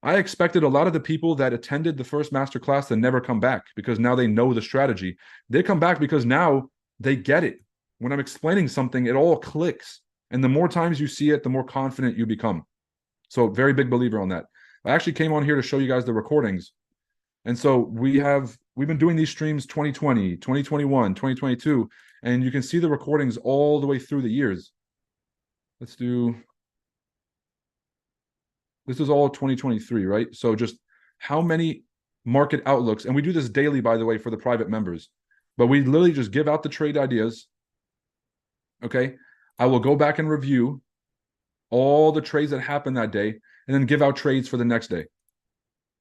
I expected a lot of the people that attended the first masterclass to never come back because now they know the strategy. They come back because now they get it. When I'm explaining something, it all clicks. And the more times you see it, the more confident you become. So very big believer on that. I actually came on here to show you guys the recordings. And so we have we've been doing these streams 2020, 2021, 2022, and you can see the recordings all the way through the years. Let's do, this is all 2023, right? So just how many market outlooks, and we do this daily, by the way, for the private members, but we literally just give out the trade ideas. Okay. I will go back and review all the trades that happened that day and then give out trades for the next day.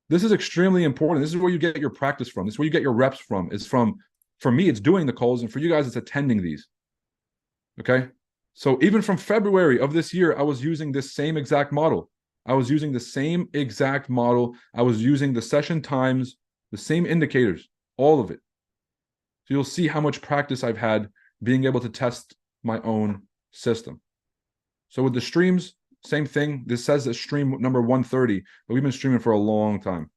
This is extremely important. This is where you get your practice from. This is where you get your reps from. It's from, for me, it's doing the calls, and for you guys, it's attending these. Okay. So even from February of this year, I was using this same exact model. I was using the same exact model. I was using the session times, the same indicators, all of it. So you'll see how much practice I've had being able to test my own system. So with the streams, same thing. This says that stream number 130, but we've been streaming for a long time.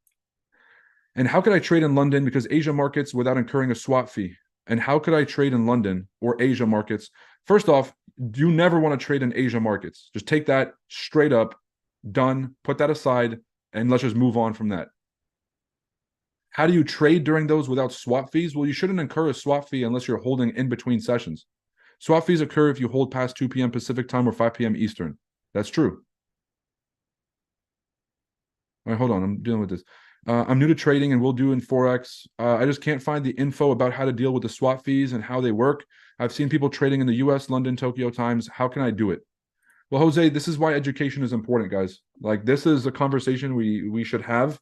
And how could I trade in London? Because Asia markets without incurring a swap fee. And how could I trade in London or Asia markets? First off, you never want to trade in Asia markets. Just take that straight up, done, put that aside, and let's just move on from that. How do you trade during those without swap fees? Well, you shouldn't incur a swap fee unless you're holding in between sessions. Swap fees occur if you hold past 2 p.m. Pacific time or 5 p.m. Eastern. That's true. All right, hold on. I'm dealing with this. I'm new to trading and will do in Forex. I just can't find the info about how to deal with the swap fees and how they work. I've seen people trading in the US, London, Tokyo times. How can I do it? Well, Jose, this is why education is important, guys. Like, this is a conversation we should have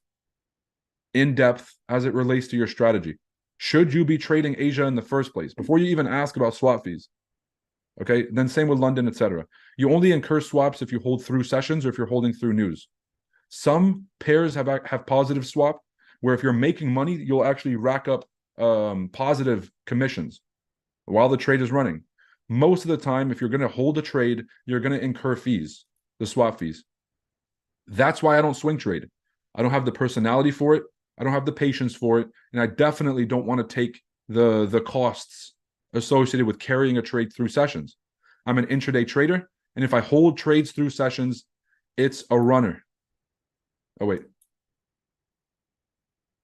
in depth as it relates to your strategy. Should you be trading Asia in the first place before you even ask about swap fees? Okay, then same with London, etc. You only incur swaps if you hold through sessions or if you're holding through news. Some pairs have positive swap, where if you're making money, you'll actually rack up positive commissions while the trade is running. Most of the time, if you're going to hold a trade, you're going to incur fees, the swap fees. That's why I don't swing trade. I don't have the personality for it. I don't have the patience for it. And I definitely don't want to take the costs associated with carrying a trade through sessions. I'm an intraday trader, and if I hold trades through sessions, it's a runner. Oh, wait.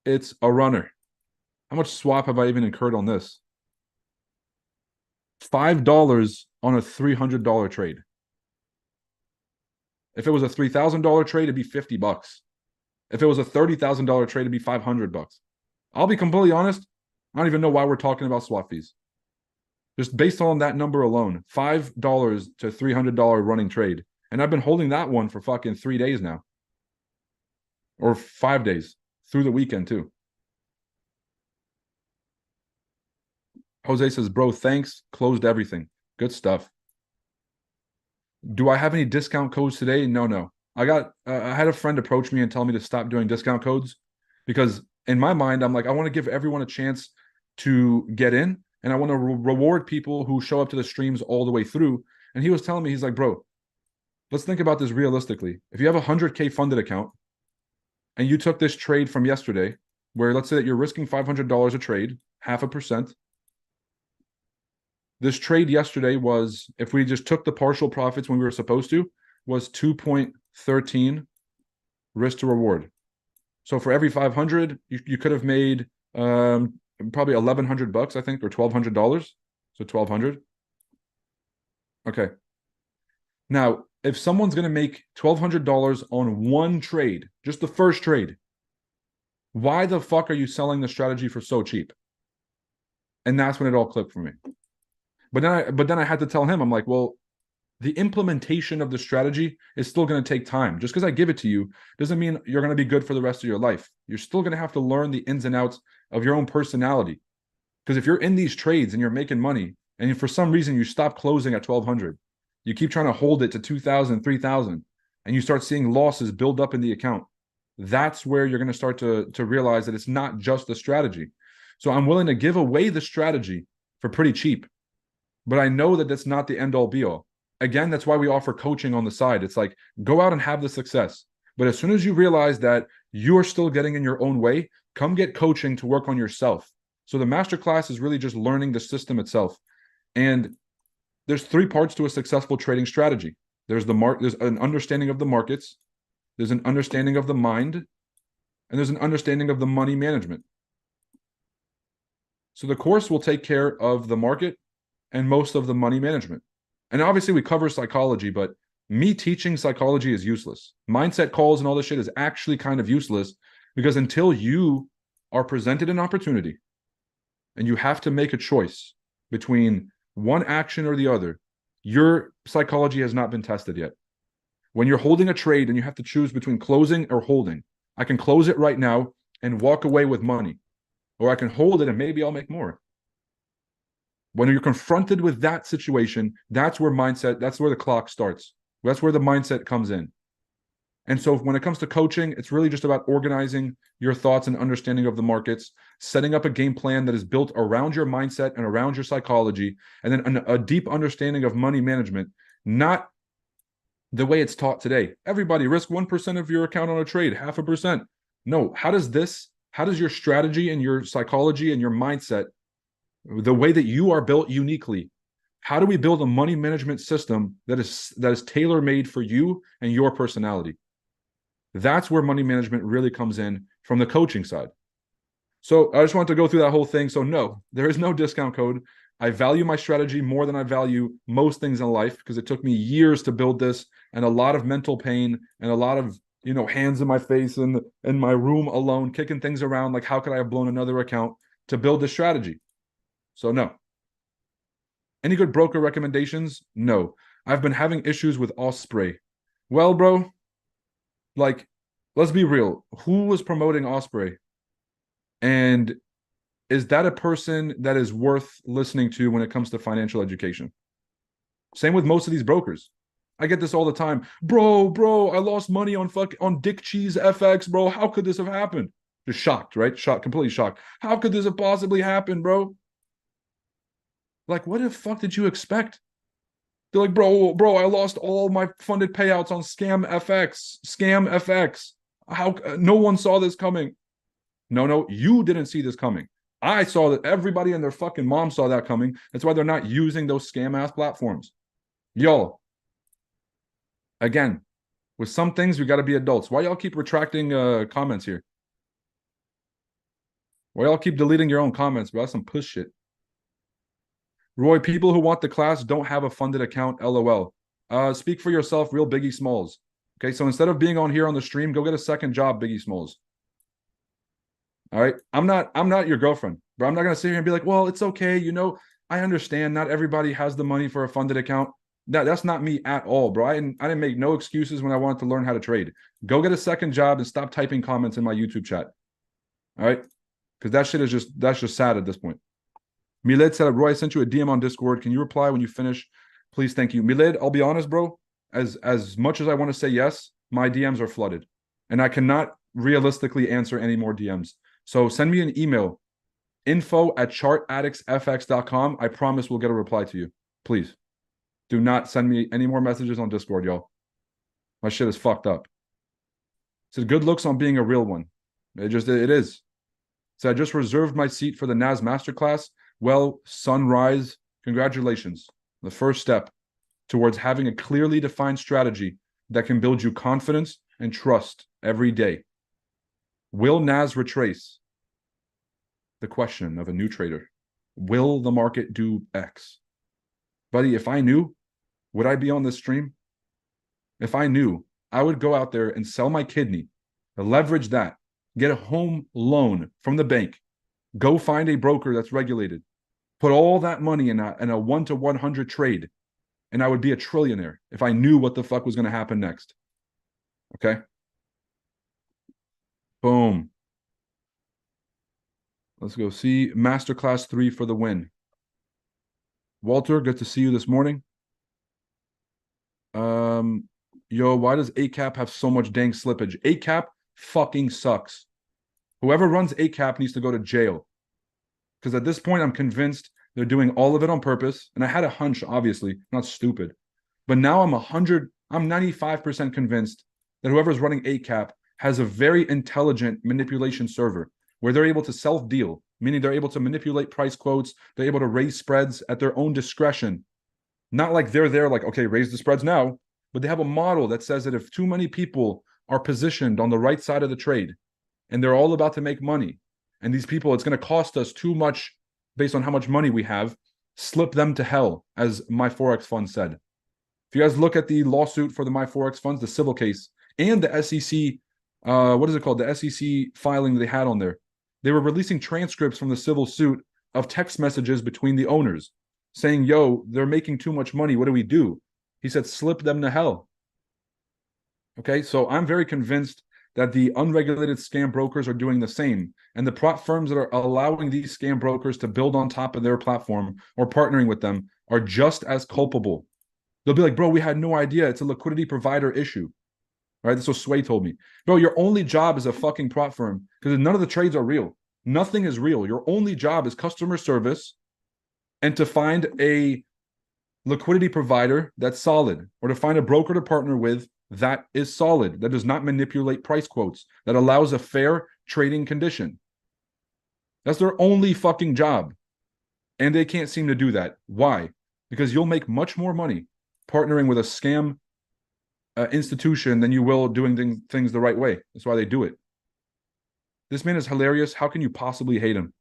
It's a runner. How much swap have I even incurred on this? $5 on a $300 trade. If it was a $3,000 trade, it'd be $50. If it was a $30,000 trade, it'd be $500. I'll be completely honest, I don't even know why we're talking about swap fees. Just based on that number alone, $5 to $300 running trade. And I've been holding that one for fucking 3 days now. Or 5 days, through the weekend too. Jose says, bro, thanks. Closed everything. Good stuff. Do I have any discount codes today? No. I had a friend approach me and tell me to stop doing discount codes, because in my mind, I'm like, I want to give everyone a chance to get in, and I want to reward people who show up to the streams all the way through. And he was telling me, he's like, bro, let's think about this realistically. If you have a 100K funded account and you took this trade from yesterday, where let's say that you're risking $500 a trade, 0.5%. This trade yesterday was, if we just took the partial profits when we were supposed to, was 2.13 risk to reward. So for every 500, you could have made probably $1,100, I think, or $1,200. So 1,200. Okay. Now, if someone's going to make $1,200 on one trade, just the first trade, why the fuck are you selling the strategy for so cheap? And that's when it all clicked for me. But then I had to tell him, I'm like, well, the implementation of the strategy is still going to take time. Just because I give it to you doesn't mean you're going to be good for the rest of your life. You're still going to have to learn the ins and outs of your own personality. Because if you're in these trades and you're making money, and for some reason you stop closing at 1,200, you keep trying to hold it to 2,000, 3,000, and you start seeing losses build up in the account, that's where you're going to start to realize that it's not just the strategy. So I'm willing to give away the strategy for pretty cheap. But I know that that's not the end-all be-all. Again, that's why we offer coaching on the side. It's like, go out and have the success. But as soon as you realize that you are still getting in your own way, come get coaching to work on yourself. So the masterclass is really just learning the system itself. And there's 3 parts to a successful trading strategy. There's an understanding of the markets, there's an understanding of the mind, and there's an understanding of the money management. So the course will take care of the market and most of the money management. And obviously we cover psychology, but me teaching psychology is useless. Mindset calls and all this shit is actually kind of useless, because until you are presented an opportunity and you have to make a choice between one action or the other, your psychology has not been tested yet. When you're holding a trade and you have to choose between closing or holding, I can close it right now and walk away with money, or I can hold it and maybe I'll make more. When you're confronted with that situation, that's where the clock starts. That's where the mindset comes in. And so when it comes to coaching, it's really just about organizing your thoughts and understanding of the markets, setting up a game plan that is built around your mindset and around your psychology, and then a deep understanding of money management, not the way it's taught today. Everybody risk 1% of your account on a trade, 0.5%. No, how does your strategy and your psychology and your mindset, the way that you are built uniquely, how do we build a money management system that is tailor-made for you and your personality? That's where money management really comes in from the coaching side. So I just want to go through that whole thing. So no, there is no discount code. I value my strategy more than I value most things in life, because it took me years to build this, and a lot of mental pain and a lot of, hands in my face and in my room alone, kicking things around like, how could I have blown another account to build this strategy? So no. Any good broker recommendations? No. I've been having issues with Osprey. Well, bro, like, let's be real. Who was promoting Osprey? And is that a person that is worth listening to when it comes to financial education? Same with most of these brokers. I get this all the time. Bro, I lost money on Dick Cheese FX, bro. How could this have happened? Just shocked, right? Shocked, completely shocked. How could this have possibly happened, bro? Like, what the fuck did you expect? They're like, bro, I lost all my funded payouts on Scam FX. How no one saw this coming? No, you didn't see this coming. I saw that. Everybody and their fucking mom saw that coming. That's why they're not using those scam ass platforms. Y'all, again, with some things we got to be adults. Why y'all keep retracting comments here? Why y'all keep deleting your own comments, bro? That's some push shit. Roy, people who want the class don't have a funded account, LOL. Speak for yourself, real Biggie Smalls. Okay, so instead of being on here on the stream, go get a second job, Biggie Smalls. All right, I'm not your girlfriend, but I'm not gonna sit here and be like, well, it's okay, I understand not everybody has the money for a funded account. That's not me at all, bro. I didn't make no excuses when I wanted to learn how to trade. Go get a second job and stop typing comments in my YouTube chat. All right, because that's just sad at this point. Miled said, Roy, I sent you a DM on Discord. Can you reply when you finish? Please, thank you. Miled, I'll be honest, bro. As much as I want to say yes, my DMs are flooded, and I cannot realistically answer any more DMs. So send me an email, info@chartaddictsfx.com. I promise we'll get a reply to you. Please. Do not send me any more messages on Discord, y'all. My shit is fucked up. Said, good looks on being a real one. It is. So I just reserved my seat for the NAS Masterclass. Well, sunrise, congratulations. The first step towards having a clearly defined strategy that can build you confidence and trust every day. Will NAS retrace? The question of a new trader. Will the market do X? Buddy, if I knew, would I be on this stream? If I knew, I would go out there and sell my kidney, leverage that, get a home loan from the bank, go find a broker that's regulated, put all that money in a 1-to-100 trade, and I would be a trillionaire if I knew what the fuck was going to happen next. Okay? Boom. Let's go see Masterclass 3 for the win. Walter, good to see you this morning. Yo, why does ACAP have so much dang slippage? ACAP fucking sucks. Whoever runs ACAP needs to go to jail. Because at this point, I'm convinced they're doing all of it on purpose. And I had a hunch, obviously, not stupid. But now I'm 95% convinced that whoever's running ACAP has a very intelligent manipulation server where they're able to self-deal, meaning they're able to manipulate price quotes, they're able to raise spreads at their own discretion. Not like they're there like, okay, raise the spreads now, but they have a model that says that if too many people are positioned on the right side of the trade and they're all about to make money, and these people, it's going to cost us too much based on how much money we have, slip them to hell, as my Forex fund said. If you guys look at the lawsuit for the my Forex funds, the civil case, and the SEC, what is it called? The SEC filing they had on there. They were releasing transcripts from the civil suit of text messages between the owners saying, yo, they're making too much money. What do we do? He said, slip them to hell. Okay, so I'm very convinced that the unregulated scam brokers are doing the same. And the prop firms that are allowing these scam brokers to build on top of their platform or partnering with them are just as culpable. They'll be like, bro, we had no idea. It's a liquidity provider issue. Right? That's what Sway told me. Bro, your only job is a fucking prop firm because none of the trades are real. Nothing is real. Your only job is customer service and to find a liquidity provider that's solid, or to find a broker to partner with that is solid, that does not manipulate price quotes, that allows a fair trading condition. That's their only fucking job. And they can't seem to do that. Why? Because you'll make much more money partnering with a scam institution than you will doing things the right way. That's why they do it. This man is hilarious. How can you possibly hate him?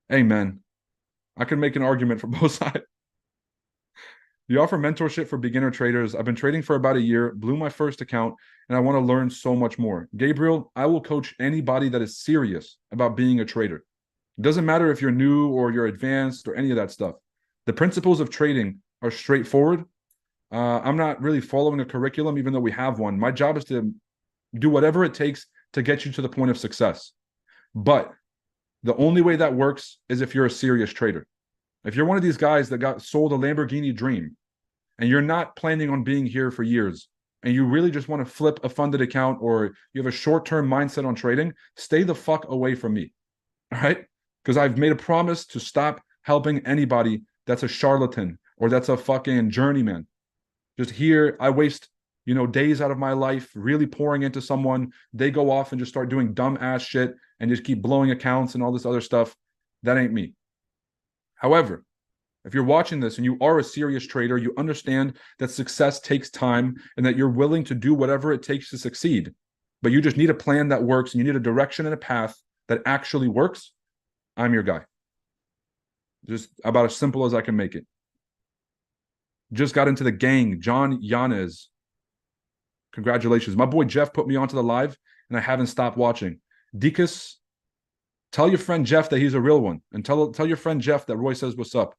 Hey, man, I can make an argument for both sides. You offer mentorship for beginner traders. I've been trading for about a year, blew my first account, and I want to learn so much more. Gabriel, I will coach anybody that is serious about being a trader. It doesn't matter if you're new or you're advanced or any of that stuff. The principles of trading are straightforward. I'm not really following a curriculum, even though we have one. My job is to do whatever it takes to get you to the point of success. But the only way that works is if you're a serious trader. If you're one of these guys that got sold a Lamborghini dream and you're not planning on being here for years and you really just want to flip a funded account or you have a short-term mindset on trading, stay the fuck away from me, all right? Because I've made a promise to stop helping anybody that's a charlatan or that's a fucking journeyman. Just here, I waste, days out of my life really pouring into someone. They go off and just start doing dumb ass shit and just keep blowing accounts and all this other stuff. That ain't me. However, if you're watching this and you are a serious trader, you understand that success takes time and that you're willing to do whatever it takes to succeed, but you just need a plan that works and you need a direction and a path that actually works, I'm your guy. Just about as simple as I can make it. Just got into the gang, John Yanez. Congratulations. My boy Jeff put me onto the live and I haven't stopped watching. Dekus, tell your friend Jeff that he's a real one, and tell your friend Jeff that Roy says what's up,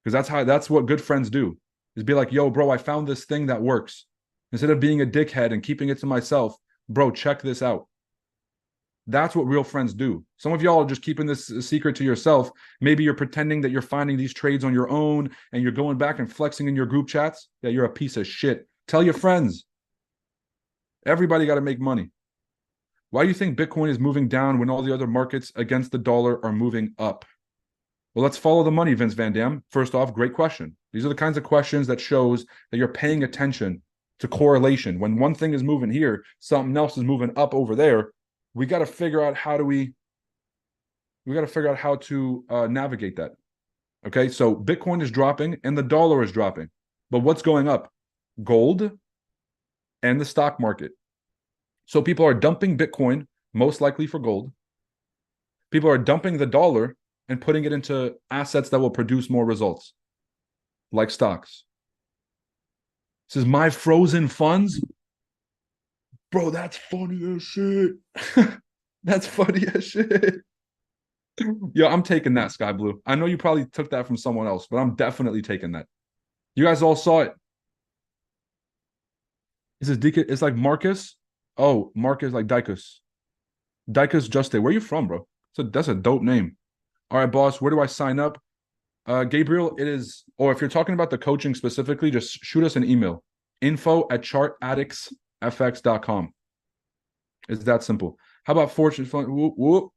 because that's what good friends do. Is be like, yo, bro, I found this thing that works. Instead of being a dickhead and keeping it to myself, bro, check this out. That's what real friends do. Some of y'all are just keeping this a secret to yourself. Maybe you're pretending that you're finding these trades on your own and you're going back and flexing in your group chats. Yeah, you're a piece of shit. Tell your friends. Everybody got to make money. Why do you think Bitcoin is moving down when all the other markets against the dollar are moving up? Well, let's follow the money, Vince Van Dam. First off, great question. These are the kinds of questions that shows that you're paying attention to correlation. When one thing is moving here, something else is moving up over there. We got to figure out how to navigate that. Okay, so Bitcoin is dropping and the dollar is dropping. But what's going up? Gold and the stock market. So people are dumping Bitcoin, most likely for gold. People are dumping the dollar and putting it into assets that will produce more results, like stocks. This is my frozen funds. Bro, that's funny as shit. That's funny as shit. Yo, I'm taking that, Sky Blue. I know you probably took that from someone else, but I'm definitely taking that. You guys all saw it. It's like Marcus. Oh, Marcus, like Dicus. Dicus Juste. Where are you from, bro? That's a dope name. All right, boss, where do I sign up? Gabriel, it is, or if you're talking about the coaching specifically, just shoot us an email. info@chartaddictsfx.com. It's that simple. How about Fortune Fund? Whoop, whoop.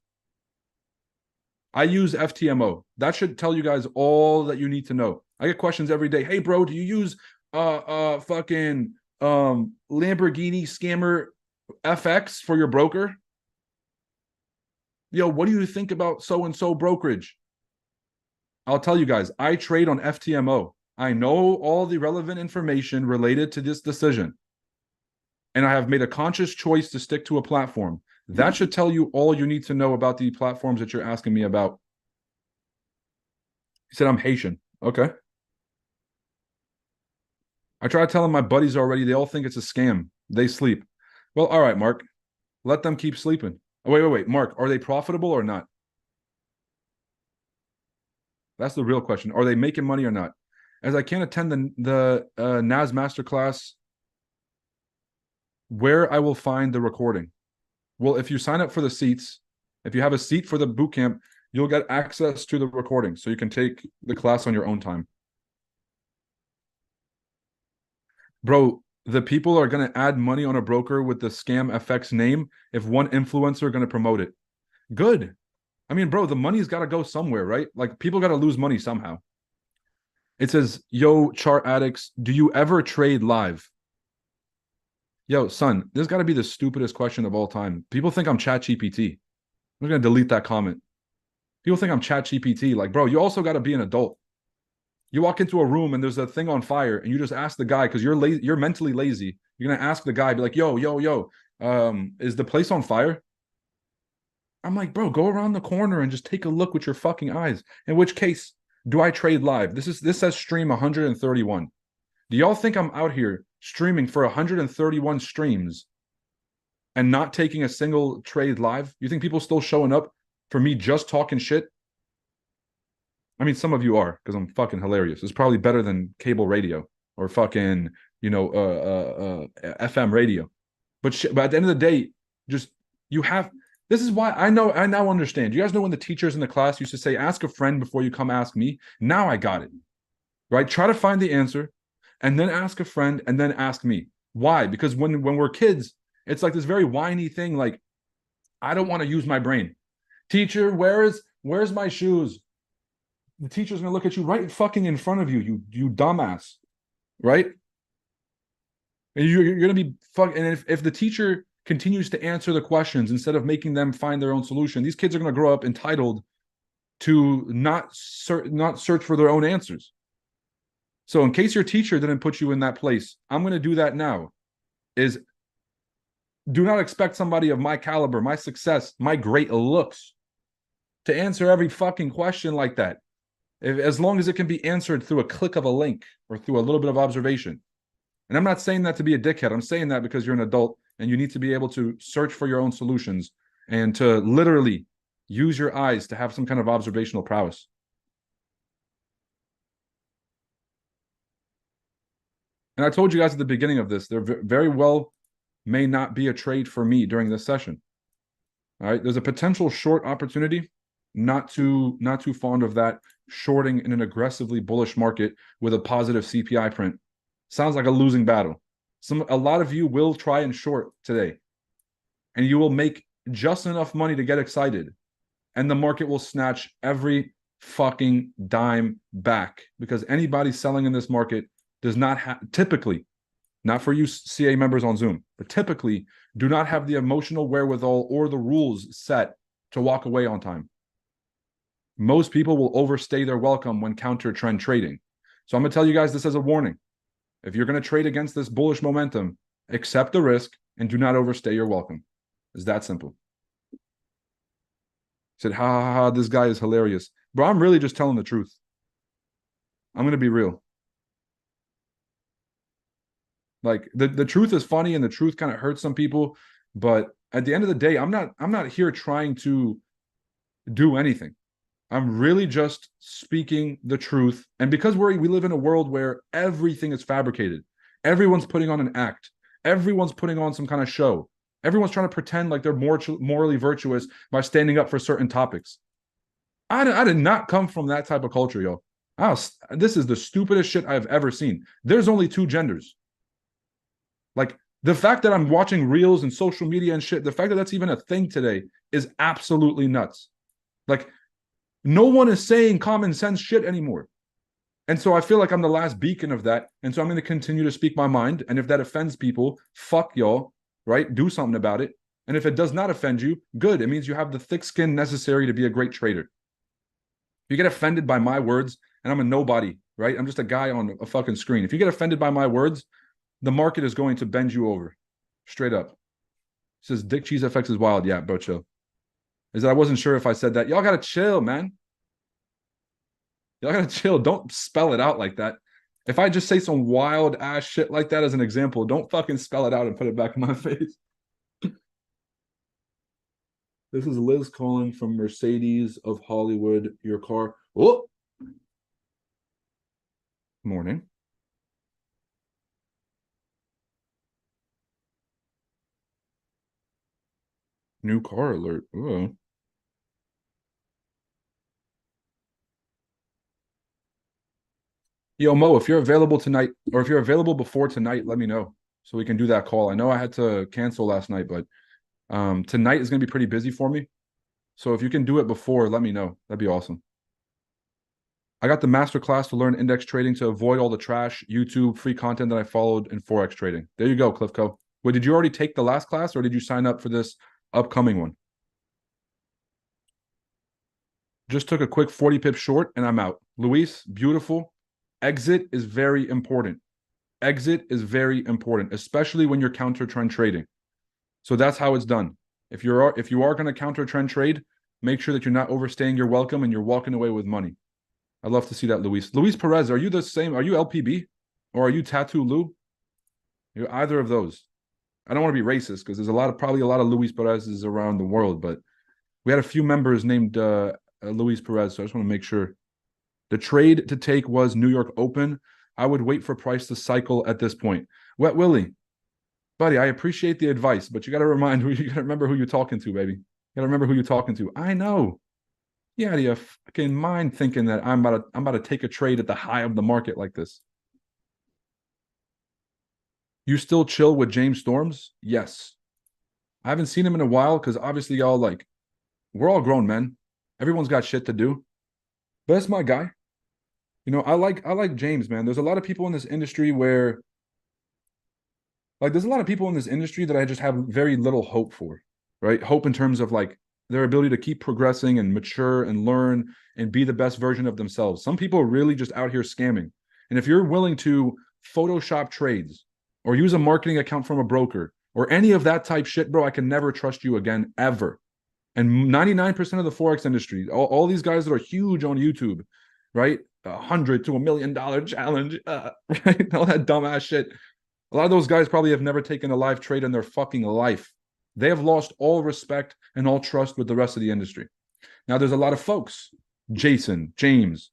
I use FTMO. That should tell you guys all that you need to know. I get questions every day. Hey, bro, do you use fucking Lamborghini scammer FX for your broker? Yo, what do you think about so-and-so brokerage? I'll tell you guys, I trade on FTMO. I know all the relevant information related to this decision. And I have made a conscious choice to stick to a platform. That should tell you all you need to know about the platforms that you're asking me about. He said I'm Haitian. Okay. I try to tell them my buddies already. They all think it's a scam. They sleep. Well, all right, Mark. Let them keep sleeping. Oh, wait. Mark, are they profitable or not? That's the real question. Are they making money or not? As I can't attend the NAS masterclass, where I will find the recording. Well, if you sign up for the seats, if you have a seat for the boot camp, you'll get access to the recording, so you can take the class on your own time. Bro, the people are going to add money on a broker with the Scam FX name if one influencer going to promote it. Good. I mean, bro, the money's got to go somewhere, right? Like, people got to lose money somehow. It says, yo, chart addicts, do you ever trade live? Yo, son, this got to be the stupidest question of all time. People think I'm ChatGPT. I'm going to delete that comment. People think I'm ChatGPT. Like, bro, you also got to be an adult. You walk into a room and there's a thing on fire, and you just ask the guy because you're lazy, you're mentally lazy. You're gonna ask the guy, be like, yo, is the place on fire? I'm like, bro, go around the corner and just take a look with your fucking eyes. In which case, do I trade live? This says stream 131. Do y'all think I'm out here streaming for 131 streams and not taking a single trade live? You think people still showing up for me just talking shit? I mean, some of you are, because I'm fucking hilarious. It's probably better than cable radio or fucking, FM radio. But at the end of the day, just you have. This is why I now understand. You guys know when the teachers in the class used to say, "Ask a friend before you come ask me." Now I got it. Right? Try to find the answer, and then ask a friend, and then ask me. Why? Because when we're kids, it's like this very whiny thing. Like, I don't want to use my brain. Teacher, where's my shoes? The teacher's gonna look at you right fucking in front of you, you dumbass, right? And you're gonna be fuck. And if the teacher continues to answer the questions instead of making them find their own solution, these kids are gonna grow up entitled to not search for their own answers. So in case your teacher didn't put you in that place, I'm gonna do that now. Is do not expect somebody of my caliber, my success, my great looks to answer every fucking question like that. As long as it can be answered through a click of a link or through a little bit of observation. And I'm not saying that to be a dickhead. I'm saying that because you're an adult and you need to be able to search for your own solutions and to literally use your eyes to have some kind of observational prowess. And I told you guys at the beginning of this, there very well may not be a trade for me during this session. All right, there's a potential short opportunity. Not too fond of that. Shorting in an aggressively bullish market with a positive CPI print sounds like a losing battle. A lot of you will try and short today, and you will make just enough money to get excited, and the market will snatch every fucking dime back because anybody selling in this market does not have, typically, not for you CA members on Zoom, but typically do not have the emotional wherewithal or the rules set to walk away on time. Most people will overstay their welcome when counter trend trading. So I'm going to tell you guys this as a warning. If you're going to trade against this bullish momentum, accept the risk and do not overstay your welcome. It's that simple. Said, ha, this guy is hilarious. Bro, I'm really just telling the truth. I'm going to be real. Like, the truth is funny and the truth kind of hurts some people. But at the end of the day, I'm not here trying to do anything. I'm really just speaking the truth. And because we live in a world where everything is fabricated, everyone's putting on an act, everyone's putting on some kind of show, everyone's trying to pretend like they're more morally virtuous by standing up for certain topics. I did not come from that type of culture, yo. This is the stupidest shit I've ever seen. There's only two genders. Like, the fact that I'm watching reels and social media and shit, the fact that that's even a thing today is absolutely nuts. Like, no one is saying common sense shit anymore. And so I feel like I'm the last beacon of that. And so I'm going to continue to speak my mind. And if that offends people, fuck y'all, right? Do something about it. And if it does not offend you, good. It means you have the thick skin necessary to be a great trader. If you get offended by my words, and I'm a nobody, right? I'm just a guy on a fucking screen. If you get offended by my words, the market is going to bend you over. Straight up. It says Dick Cheese FX is wild. Yeah, bro, chill. Is that I wasn't sure if I said that. Y'all got to chill, man. Y'all gotta chill. Don't spell it out like that. If I just say some wild ass shit like that as an example, don't fucking spell it out and put it back in my face. This is Liz calling from Mercedes of Hollywood. Your car. Oh, morning. New car alert. Oh. Yo, Mo, if you're available tonight, or if you're available before tonight, let me know so we can do that call. I know I had to cancel last night, but tonight is gonna be pretty busy for me. So if you can do it before, let me know. That'd be awesome. I got the master class to learn index trading to avoid all the trash YouTube free content that I followed in Forex trading. There you go, Cliffco. Wait, did you already take the last class or did you sign up for this upcoming one? Just took a quick 40 pip short and I'm out. Luis, beautiful. Exit is very important. Exit is very important, especially when you're counter trend trading. So that's how it's done. If you are going to counter trend trade, make sure that you're not overstaying your welcome and you're walking away with money. I'd love to see that, Luis. Luis Perez, are you the same? Are you LPB or are you Tattoo Lou? You're either of those. I don't want to be racist because there's probably a lot of Luis Perez's around the world, but we had a few members named Luis Perez, so I just want to make sure. The trade to take was New York Open. I would wait for price to cycle at this point. Wet Willie, buddy, I appreciate the advice, but you got to remember who you're talking to, baby. You got to remember who you're talking to. I know. Yeah, out of your fucking mind thinking that I'm about to take a trade at the high of the market like this. You still chill with James Storms? Yes. I haven't seen him in a while because obviously y'all we're all grown men. Everyone's got shit to do. But that's my guy. You know, I like James, man. There's a lot of people in this industry where there's a lot of people in this industry that I just have very little hope for, right? Hope in terms of their ability to keep progressing and mature and learn and be the best version of themselves. Some people are really just out here scamming. And if you're willing to Photoshop trades or use a marketing account from a broker or any of that type shit, bro, I can never trust you again, ever. And 99% of the Forex industry, all these guys that are huge on YouTube, right? $100 to $1 million challenge, right? All that dumbass shit. A lot of those guys probably have never taken a live trade in their fucking life. They have lost all respect and all trust with the rest of the industry. Now, there's a lot of folks, Jason, James,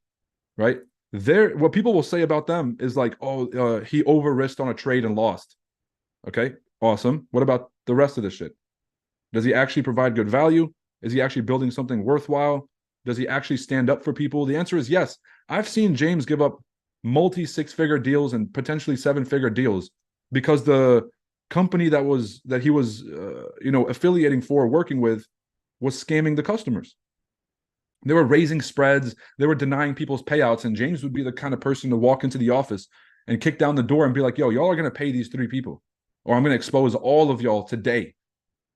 right? What people will say about them is he over-risked on a trade and lost. Okay, awesome. What about the rest of this shit? Does he actually provide good value? Is he actually building something worthwhile? Does he actually stand up for people? The answer is yes. I've seen James give up multi-six-figure deals and potentially seven-figure deals because the company that he was affiliating for, working with, was scamming the customers. They were raising spreads, they were denying people's payouts, and James would be the kind of person to walk into the office and kick down the door and be like, yo, y'all are going to pay these 3 people, or I'm going to expose all of y'all today.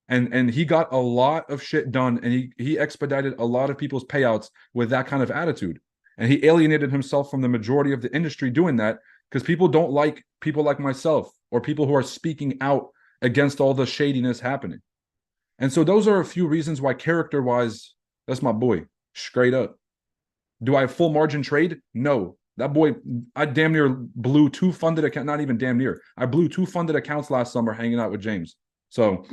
And he got a lot of shit done, and he expedited a lot of people's payouts with that kind of attitude. And he alienated himself from the majority of the industry doing that because people don't like people like myself or people who are speaking out against all the shadiness happening. And so those are a few reasons why, character-wise, that's my boy, straight up. Do I have full margin trade? No. That boy, I damn near blew 2 funded accounts, not even damn near. I blew 2 funded accounts last summer hanging out with James. So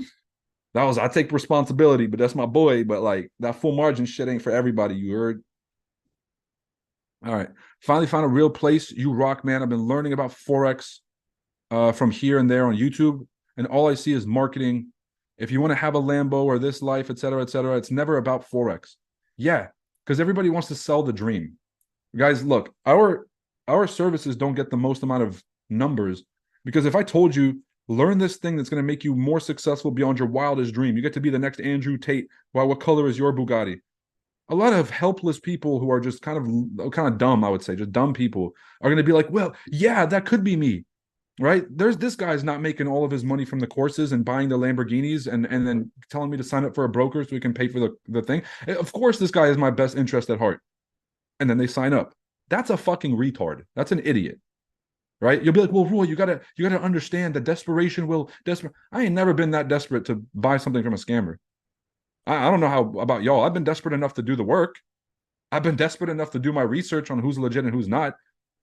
I take responsibility, but that's my boy. But that full margin shit ain't for everybody, you heard? All right. Finally found a real place. You rock, man. I've been learning about Forex from here and there on YouTube, and all I see is marketing. If you want to have a Lambo or this life, et cetera, it's never about Forex. Yeah, because everybody wants to sell the dream. Guys, look, our services don't get the most amount of numbers because if I told you, learn this thing that's going to make you more successful beyond your wildest dream, you get to be the next Andrew Tate. Well, what color is your Bugatti? A lot of helpless people who are just kind of dumb, I would say, just dumb people are going to be like, well, yeah, that could be me, right? There's this guy's not making all of his money from the courses and buying the Lamborghinis and then telling me to sign up for a broker so we can pay for the thing. Of course, this guy has my best interest at heart. And then they sign up. That's a fucking retard. That's an idiot, right? You'll be like, well, Roy, you gotta understand that desperation will I ain't never been that desperate to buy something from a scammer. I don't know how about y'all. I've been desperate enough to do the work. I've been desperate enough to do my research on who's legit and who's not.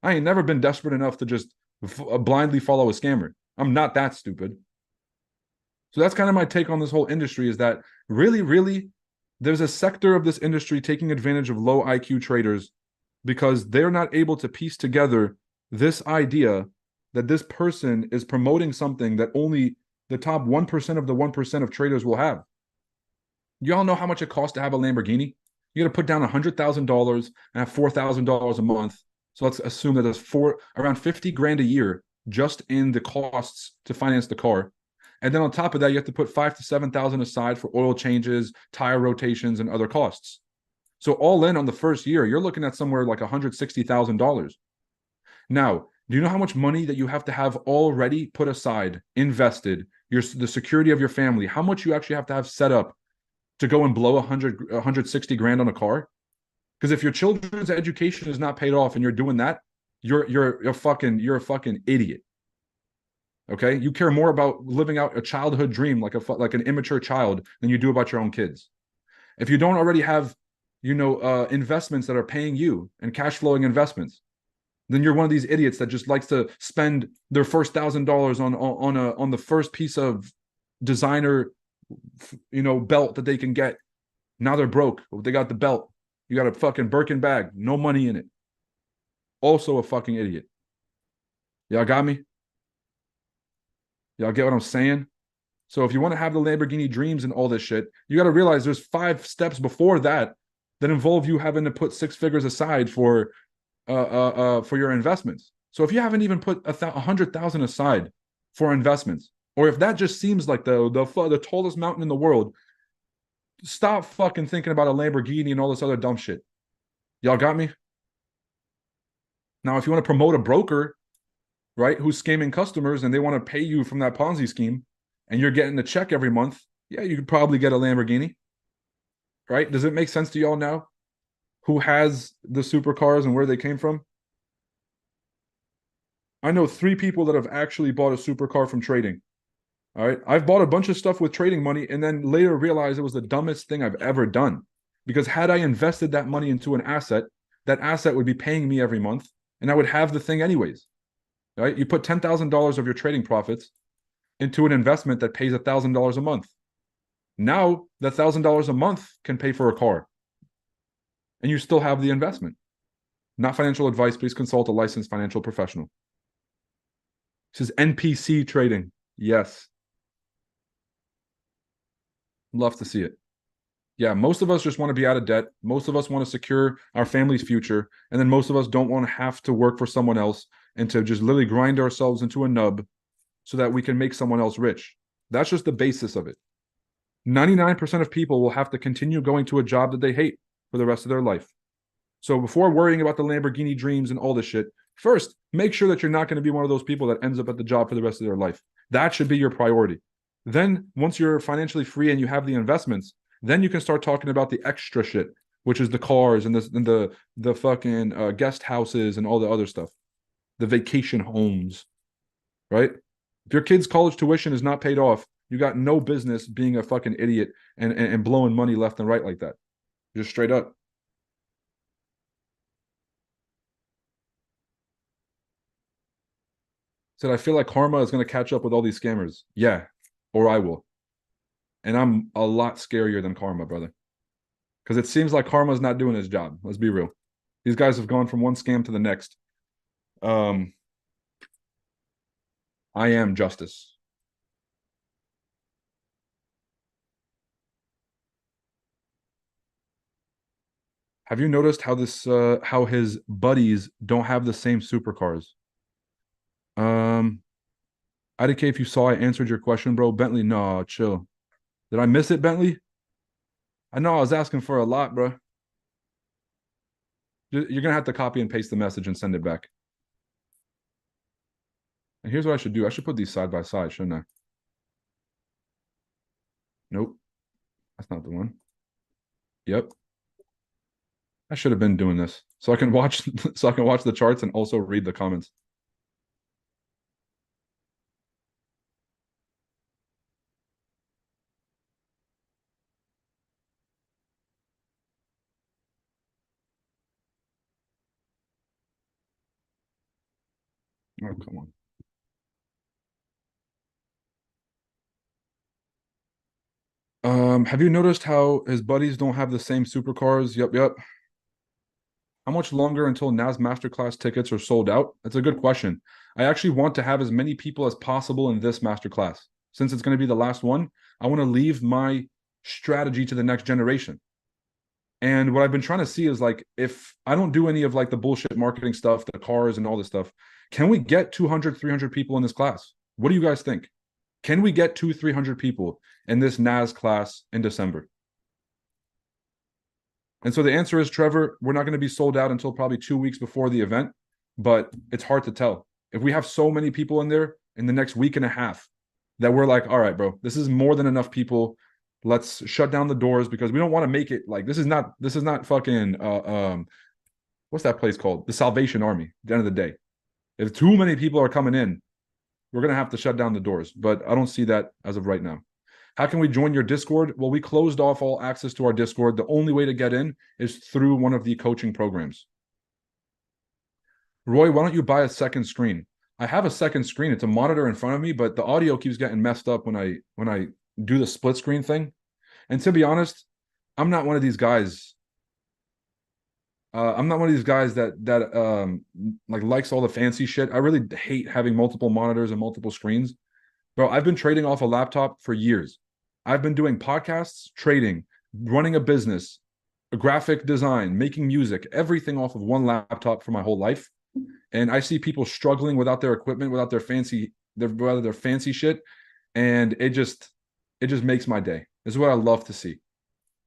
I ain't never been desperate enough to just blindly follow a scammer. I'm not that stupid. So that's kind of my take on this whole industry, is that really, really, there's a sector of this industry taking advantage of low IQ traders because they're not able to piece together this idea that this person is promoting something that only the top 1% of the 1% of traders will have. You all know how much it costs to have a Lamborghini? You got to put down $100,000 and have $4,000 a month. So let's assume that there's around 50 grand a year just in the costs to finance the car. And then on top of that, you have to put 5,000 to 7,000 aside for oil changes, tire rotations, and other costs. So all in on the first year, you're looking at somewhere like $160,000. Now, do you know how much money that you have to have already put aside, invested, the security of your family, how much you actually have set up to go and blow 160 grand on a car? Because if your children's education is not paid off and you're doing that, you're a fucking idiot. Okay, you care more about living out a childhood dream like an immature child than you do about your own kids. If you don't already have, investments that are paying you and cash flowing investments, then you're one of these idiots that just likes to spend their first $1,000 on the first piece of designer, belt that they can get. Now they're broke. They got the belt. You got a fucking Birkin bag, no money in it. Also a fucking idiot. Y'all got me? Y'all get what I'm saying? So if you want to have the Lamborghini dreams and all this shit, you got to realize there's 5 steps before that involve you having to put 6 figures aside for your investments. So if you haven't even put 100,000 aside for investments, or if that just seems like the tallest mountain in the world, stop fucking thinking about a Lamborghini and all this other dumb shit. Y'all got me? Now, if you want to promote a broker, right, who's scamming customers and they want to pay you from that Ponzi scheme and you're getting a check every month, yeah, you could probably get a Lamborghini, right? Does it make sense to y'all now who has the supercars and where they came from? I know 3 people that have actually bought a supercar from trading. All right. I've bought a bunch of stuff with trading money and then later realized it was the dumbest thing I've ever done. Because had I invested that money into an asset, that asset would be paying me every month and I would have the thing anyways. Right? You put $10,000 of your trading profits into an investment that pays $1,000 a month. Now that $1,000 a month can pay for a car. And you still have the investment. Not financial advice. Please consult a licensed financial professional. This is NPC trading. Yes. Love to see it. Yeah, most of us just want to be out of debt. Most of us want to secure our family's future. And then most of us don't want to have to work for someone else and to just literally grind ourselves into a nub so that we can make someone else rich. That's just the basis of it. 99% of people will have to continue going to a job that they hate for the rest of their life. So before worrying about the Lamborghini dreams and all this shit, first, make sure that you're not going to be one of those people that ends up at the job for the rest of their life. That should be your priority. Then once you're financially free and you have the investments, then you can start talking about the extra shit, which is the cars and the fucking guest houses and all the other stuff, the vacation homes, right? If your kid's college tuition is not paid off, you got no business being a fucking idiot and blowing money left and right like that. Just straight up. Said, I feel like karma is going to catch up with all these scammers. Yeah, or I will. And I'm a lot scarier than karma, brother. Because it seems like karma's not doing his job. Let's be real. These guys have gone from one scam to the next. I am justice. Have you noticed how his buddies don't have the same supercars? Um, IDK, if you saw, I answered your question, bro. Bentley, no, chill. Did I miss it, Bentley? I know I was asking for a lot, bro. You're gonna have to copy and paste the message and send it back. And here's what I should do. I should put these side by side, shouldn't I? Nope. That's not the one. Yep. I should have been doing this. So I can watch the charts and also read the comments. Oh, come on. Have you noticed how his buddies don't have the same supercars? Yep, yep. How much longer until NAS Masterclass tickets are sold out? That's a good question. I actually want to have as many people as possible in this masterclass. Since it's going to be the last one, I want to leave my strategy to the next generation. And what I've been trying to see is like, if I don't do any of like the bullshit marketing stuff, the cars and all this stuff, can we get 200, 300 people in this class? What do you guys think? Can we get 300 people in this NAS class in December? And so the answer is, Trevor, we're not going to be sold out until probably 2 weeks before the event, but it's hard to tell. If we have so many people in there in the next week and a half that we're like, all right, bro, this is more than enough people. Let's shut down the doors because we don't want to make it like this is not fucking what's that place called? The Salvation Army. At the end of the day, if too many people are coming in, we're gonna have to shut down the doors. But I don't see that as of right now. How can we join your Discord? Well, we closed off all access to our Discord. The only way to get in is through one of the coaching programs. Roy, why don't you buy a second screen? I have a second screen. It's a monitor in front of me, but the audio keeps getting messed up when I do the split screen thing. And to be honest, I'm not one of these guys. I'm not one of these guys that like likes all the fancy shit. I really hate having multiple monitors and multiple screens. Bro, I've been trading off a laptop for years. I've been doing podcasts, trading, running a business, a graphic design, making music, everything off of one laptop for my whole life. And I see people struggling without their equipment, without their fancy shit, and it just makes my day. This is what I love to see.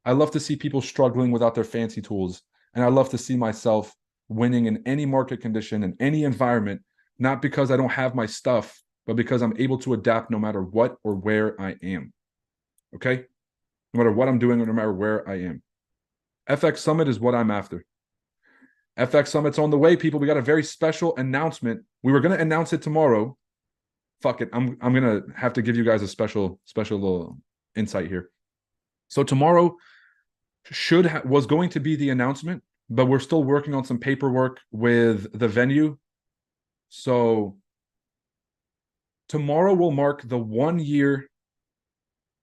I love to see people struggling without their fancy tools, and I love to see myself winning in any market condition, in any environment, not because I don't have my stuff, but because I'm able to adapt no matter what or where I am. Okay? No matter what I'm doing or no matter where I am. FX Summit is what I'm after. FX Summit's on the way, people. We got a very special announcement. We were going to announce it tomorrow. Fuck it. I'm going to have to give you guys a special little insight here. So tomorrow was going to be the announcement, but we're still working on some paperwork with the venue. So tomorrow will mark the 1 year,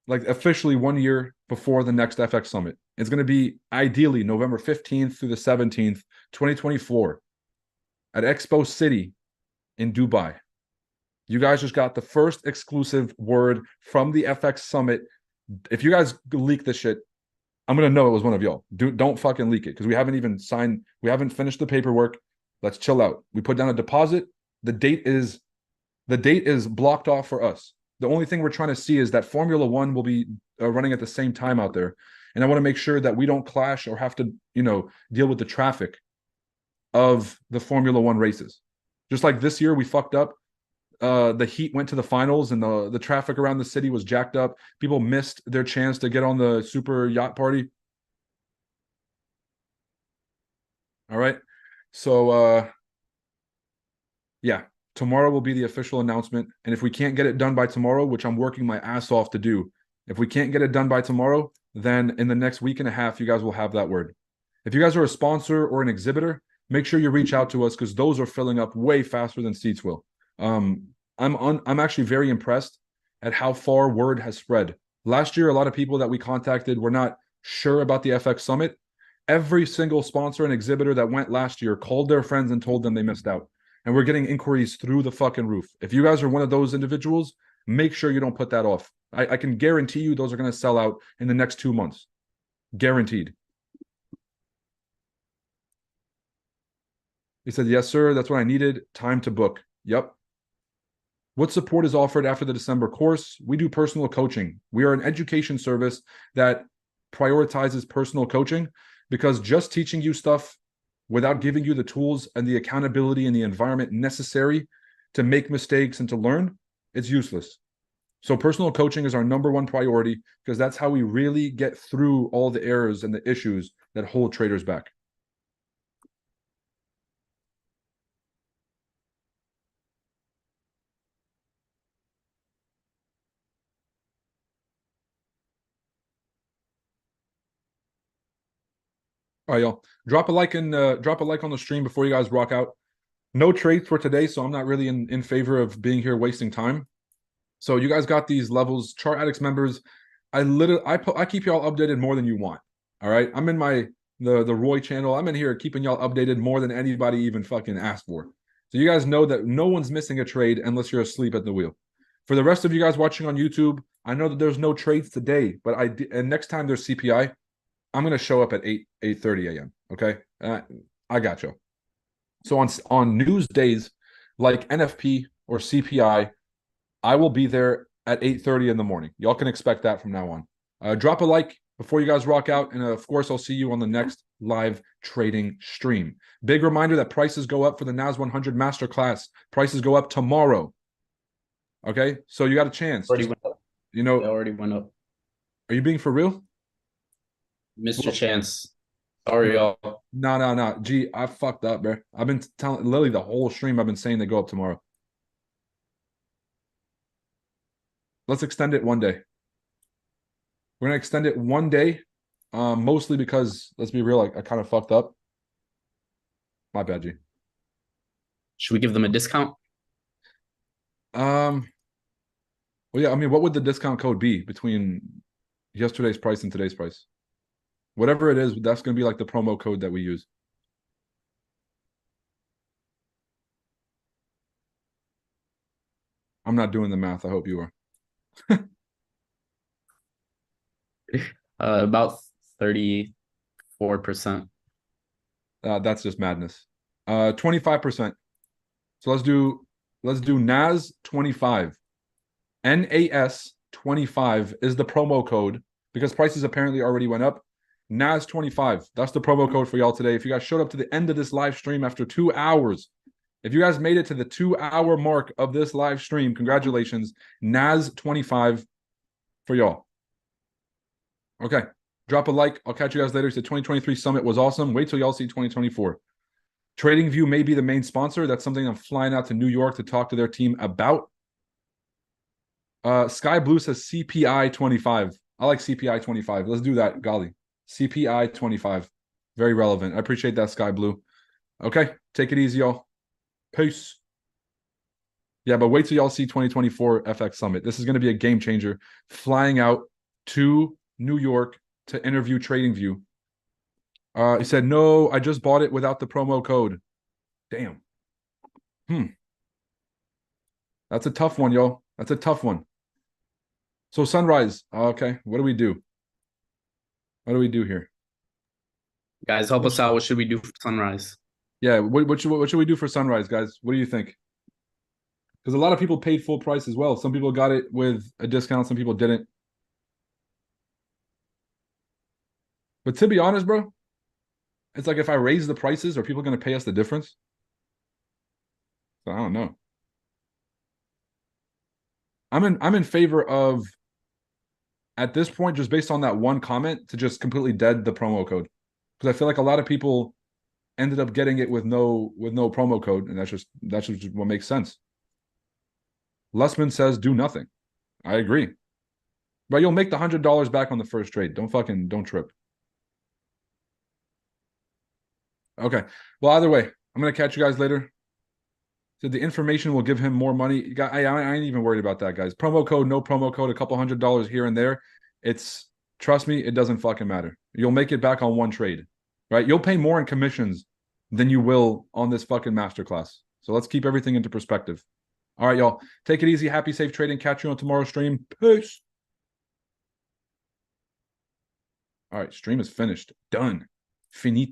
like officially 1 year before the next FX Summit. It's going to be ideally November 15th through the 17th, 2024 at Expo City in Dubai. You guys just got the first exclusive word from the FX Summit. If you guys leak this shit, I'm going to know it was one of y'all. Don't fucking leak it because we haven't even signed. We haven't finished the paperwork. Let's chill out. We put down a deposit. The date is blocked off for us. The only thing we're trying to see is that Formula One will be running at the same time out there. And I want to make sure that we don't clash or have to, deal with the traffic of the Formula One races. Just like this year, we fucked up. The Heat went to the finals and the traffic around the city was jacked up. People missed their chance to get on the super yacht party. All right. So, yeah, tomorrow will be the official announcement. And if we can't get it done by tomorrow, which I'm working my ass off to do, if we can't get it done by tomorrow, then in the next week and a half, you guys will have that word. If you guys are a sponsor or an exhibitor, make sure you reach out to us because those are filling up way faster than seats will. I'm actually very impressed at how far word has spread. Last year, a lot of people that we contacted were not sure about the FX Summit. Every single sponsor and exhibitor that went last year called their friends and told them they missed out. And we're getting inquiries through the fucking roof. If you guys are one of those individuals, make sure you don't put that off. I can guarantee you those are going to sell out in the next 2 months. Guaranteed. He said, yes, sir. That's what I needed. Time to book. Yep. What support is offered after the December course? We do personal coaching. We are an education service that prioritizes personal coaching because just teaching you stuff without giving you the tools and the accountability and the environment necessary to make mistakes and to learn, it's useless. So personal coaching is our number one priority because that's how we really get through all the errors and the issues that hold traders back. All right, y'all. Drop a like on the stream before you guys rock out. No trades for today, so I'm not really in favor of being here wasting time. So you guys got these levels, Chart Addicts members. I keep y'all updated more than you want. All right, I'm in the Roy channel. I'm in here keeping y'all updated more than anybody even fucking asked for. So you guys know that no one's missing a trade unless you're asleep at the wheel. For the rest of you guys watching on YouTube, I know that there's no trades today, but and next time there's CPI, I'm gonna show up at 8:30 a.m. Okay, I got you. So on news days like NFP or CPI, I will be there at 8:30 in the morning. Y'all can expect that from now on. Drop a like before you guys rock out, and of course, I'll see you on the next live trading stream. Big reminder that prices go up for the NAS100 Masterclass. Prices go up tomorrow. Okay, so you got a chance. Already went up. You know, It already went up. are you being for real? Mr. Chance. Sorry, y'all. No. Gee, I fucked up, bro. I've been telling literally the whole stream. I've been saying they go up tomorrow. Let's extend it one day. We're gonna extend it one day, mostly because let's be real, I kind of fucked up. My bad, G. Should we give them a discount? Well, yeah. I mean, what would the discount code be between yesterday's price and today's price? Whatever it is, that's gonna be like the promo code that we use. I'm not doing the math. I hope you are. About 34%. That's just madness. 25%. So let's do NAS 25. NAS 25 is the promo code because prices apparently already went up. NAS 25. That's the promo code for y'all today. If you guys showed up to the end of this live stream after 2 hours, if you guys made it to the 2-hour mark of this live stream, congratulations. NAS 25 for y'all. Okay. Drop a like. I'll catch you guys later. The 2023 summit was awesome. Wait till y'all see 2024. TradingView may be the main sponsor. That's something I'm flying out to New York to talk to their team about. Sky Blue says CPI 25. I like CPI 25. Let's do that, golly. CPI 25. Very relevant. I appreciate that, Sky Blue. Okay, take it easy, y'all. Peace. Yeah, but wait till y'all see 2024 FX Summit. This is going to be a game changer. Flying out to New York to interview TradingView. He said, no, I just bought it without the promo code. Damn. That's a tough one, yo. That's a tough one. So Sunrise. Okay, what do we do? What do we do here? Guys, help us out. What should we do for Sunrise? Yeah, what should we do for Sunrise, guys? What do you think? Because a lot of people paid full price as well. Some people got it with a discount. Some people didn't. But to be honest, bro, it's like if I raise the prices, are people going to pay us the difference? So I don't know. I'm in favor of, at this point, just based on that one comment, to just completely dead the promo code. Because I feel like a lot of people ended up getting it with no promo code, and that's just what makes sense. Lessman says do nothing. I agree. But you'll make the $100 back on the first trade. Don't trip. Okay. Well, either way, I'm gonna catch you guys later. So the information will give him more money. I ain't even worried about that, guys. Promo code, no promo code, a couple $100 here and there. Trust me, it doesn't fucking matter. You'll make it back on one trade, right? You'll pay more in commissions than you will on this fucking masterclass. So let's keep everything into perspective. All right, y'all. Take it easy. Happy, safe trading. Catch you on tomorrow's stream. Peace. All right, stream is finished. Done. Finito.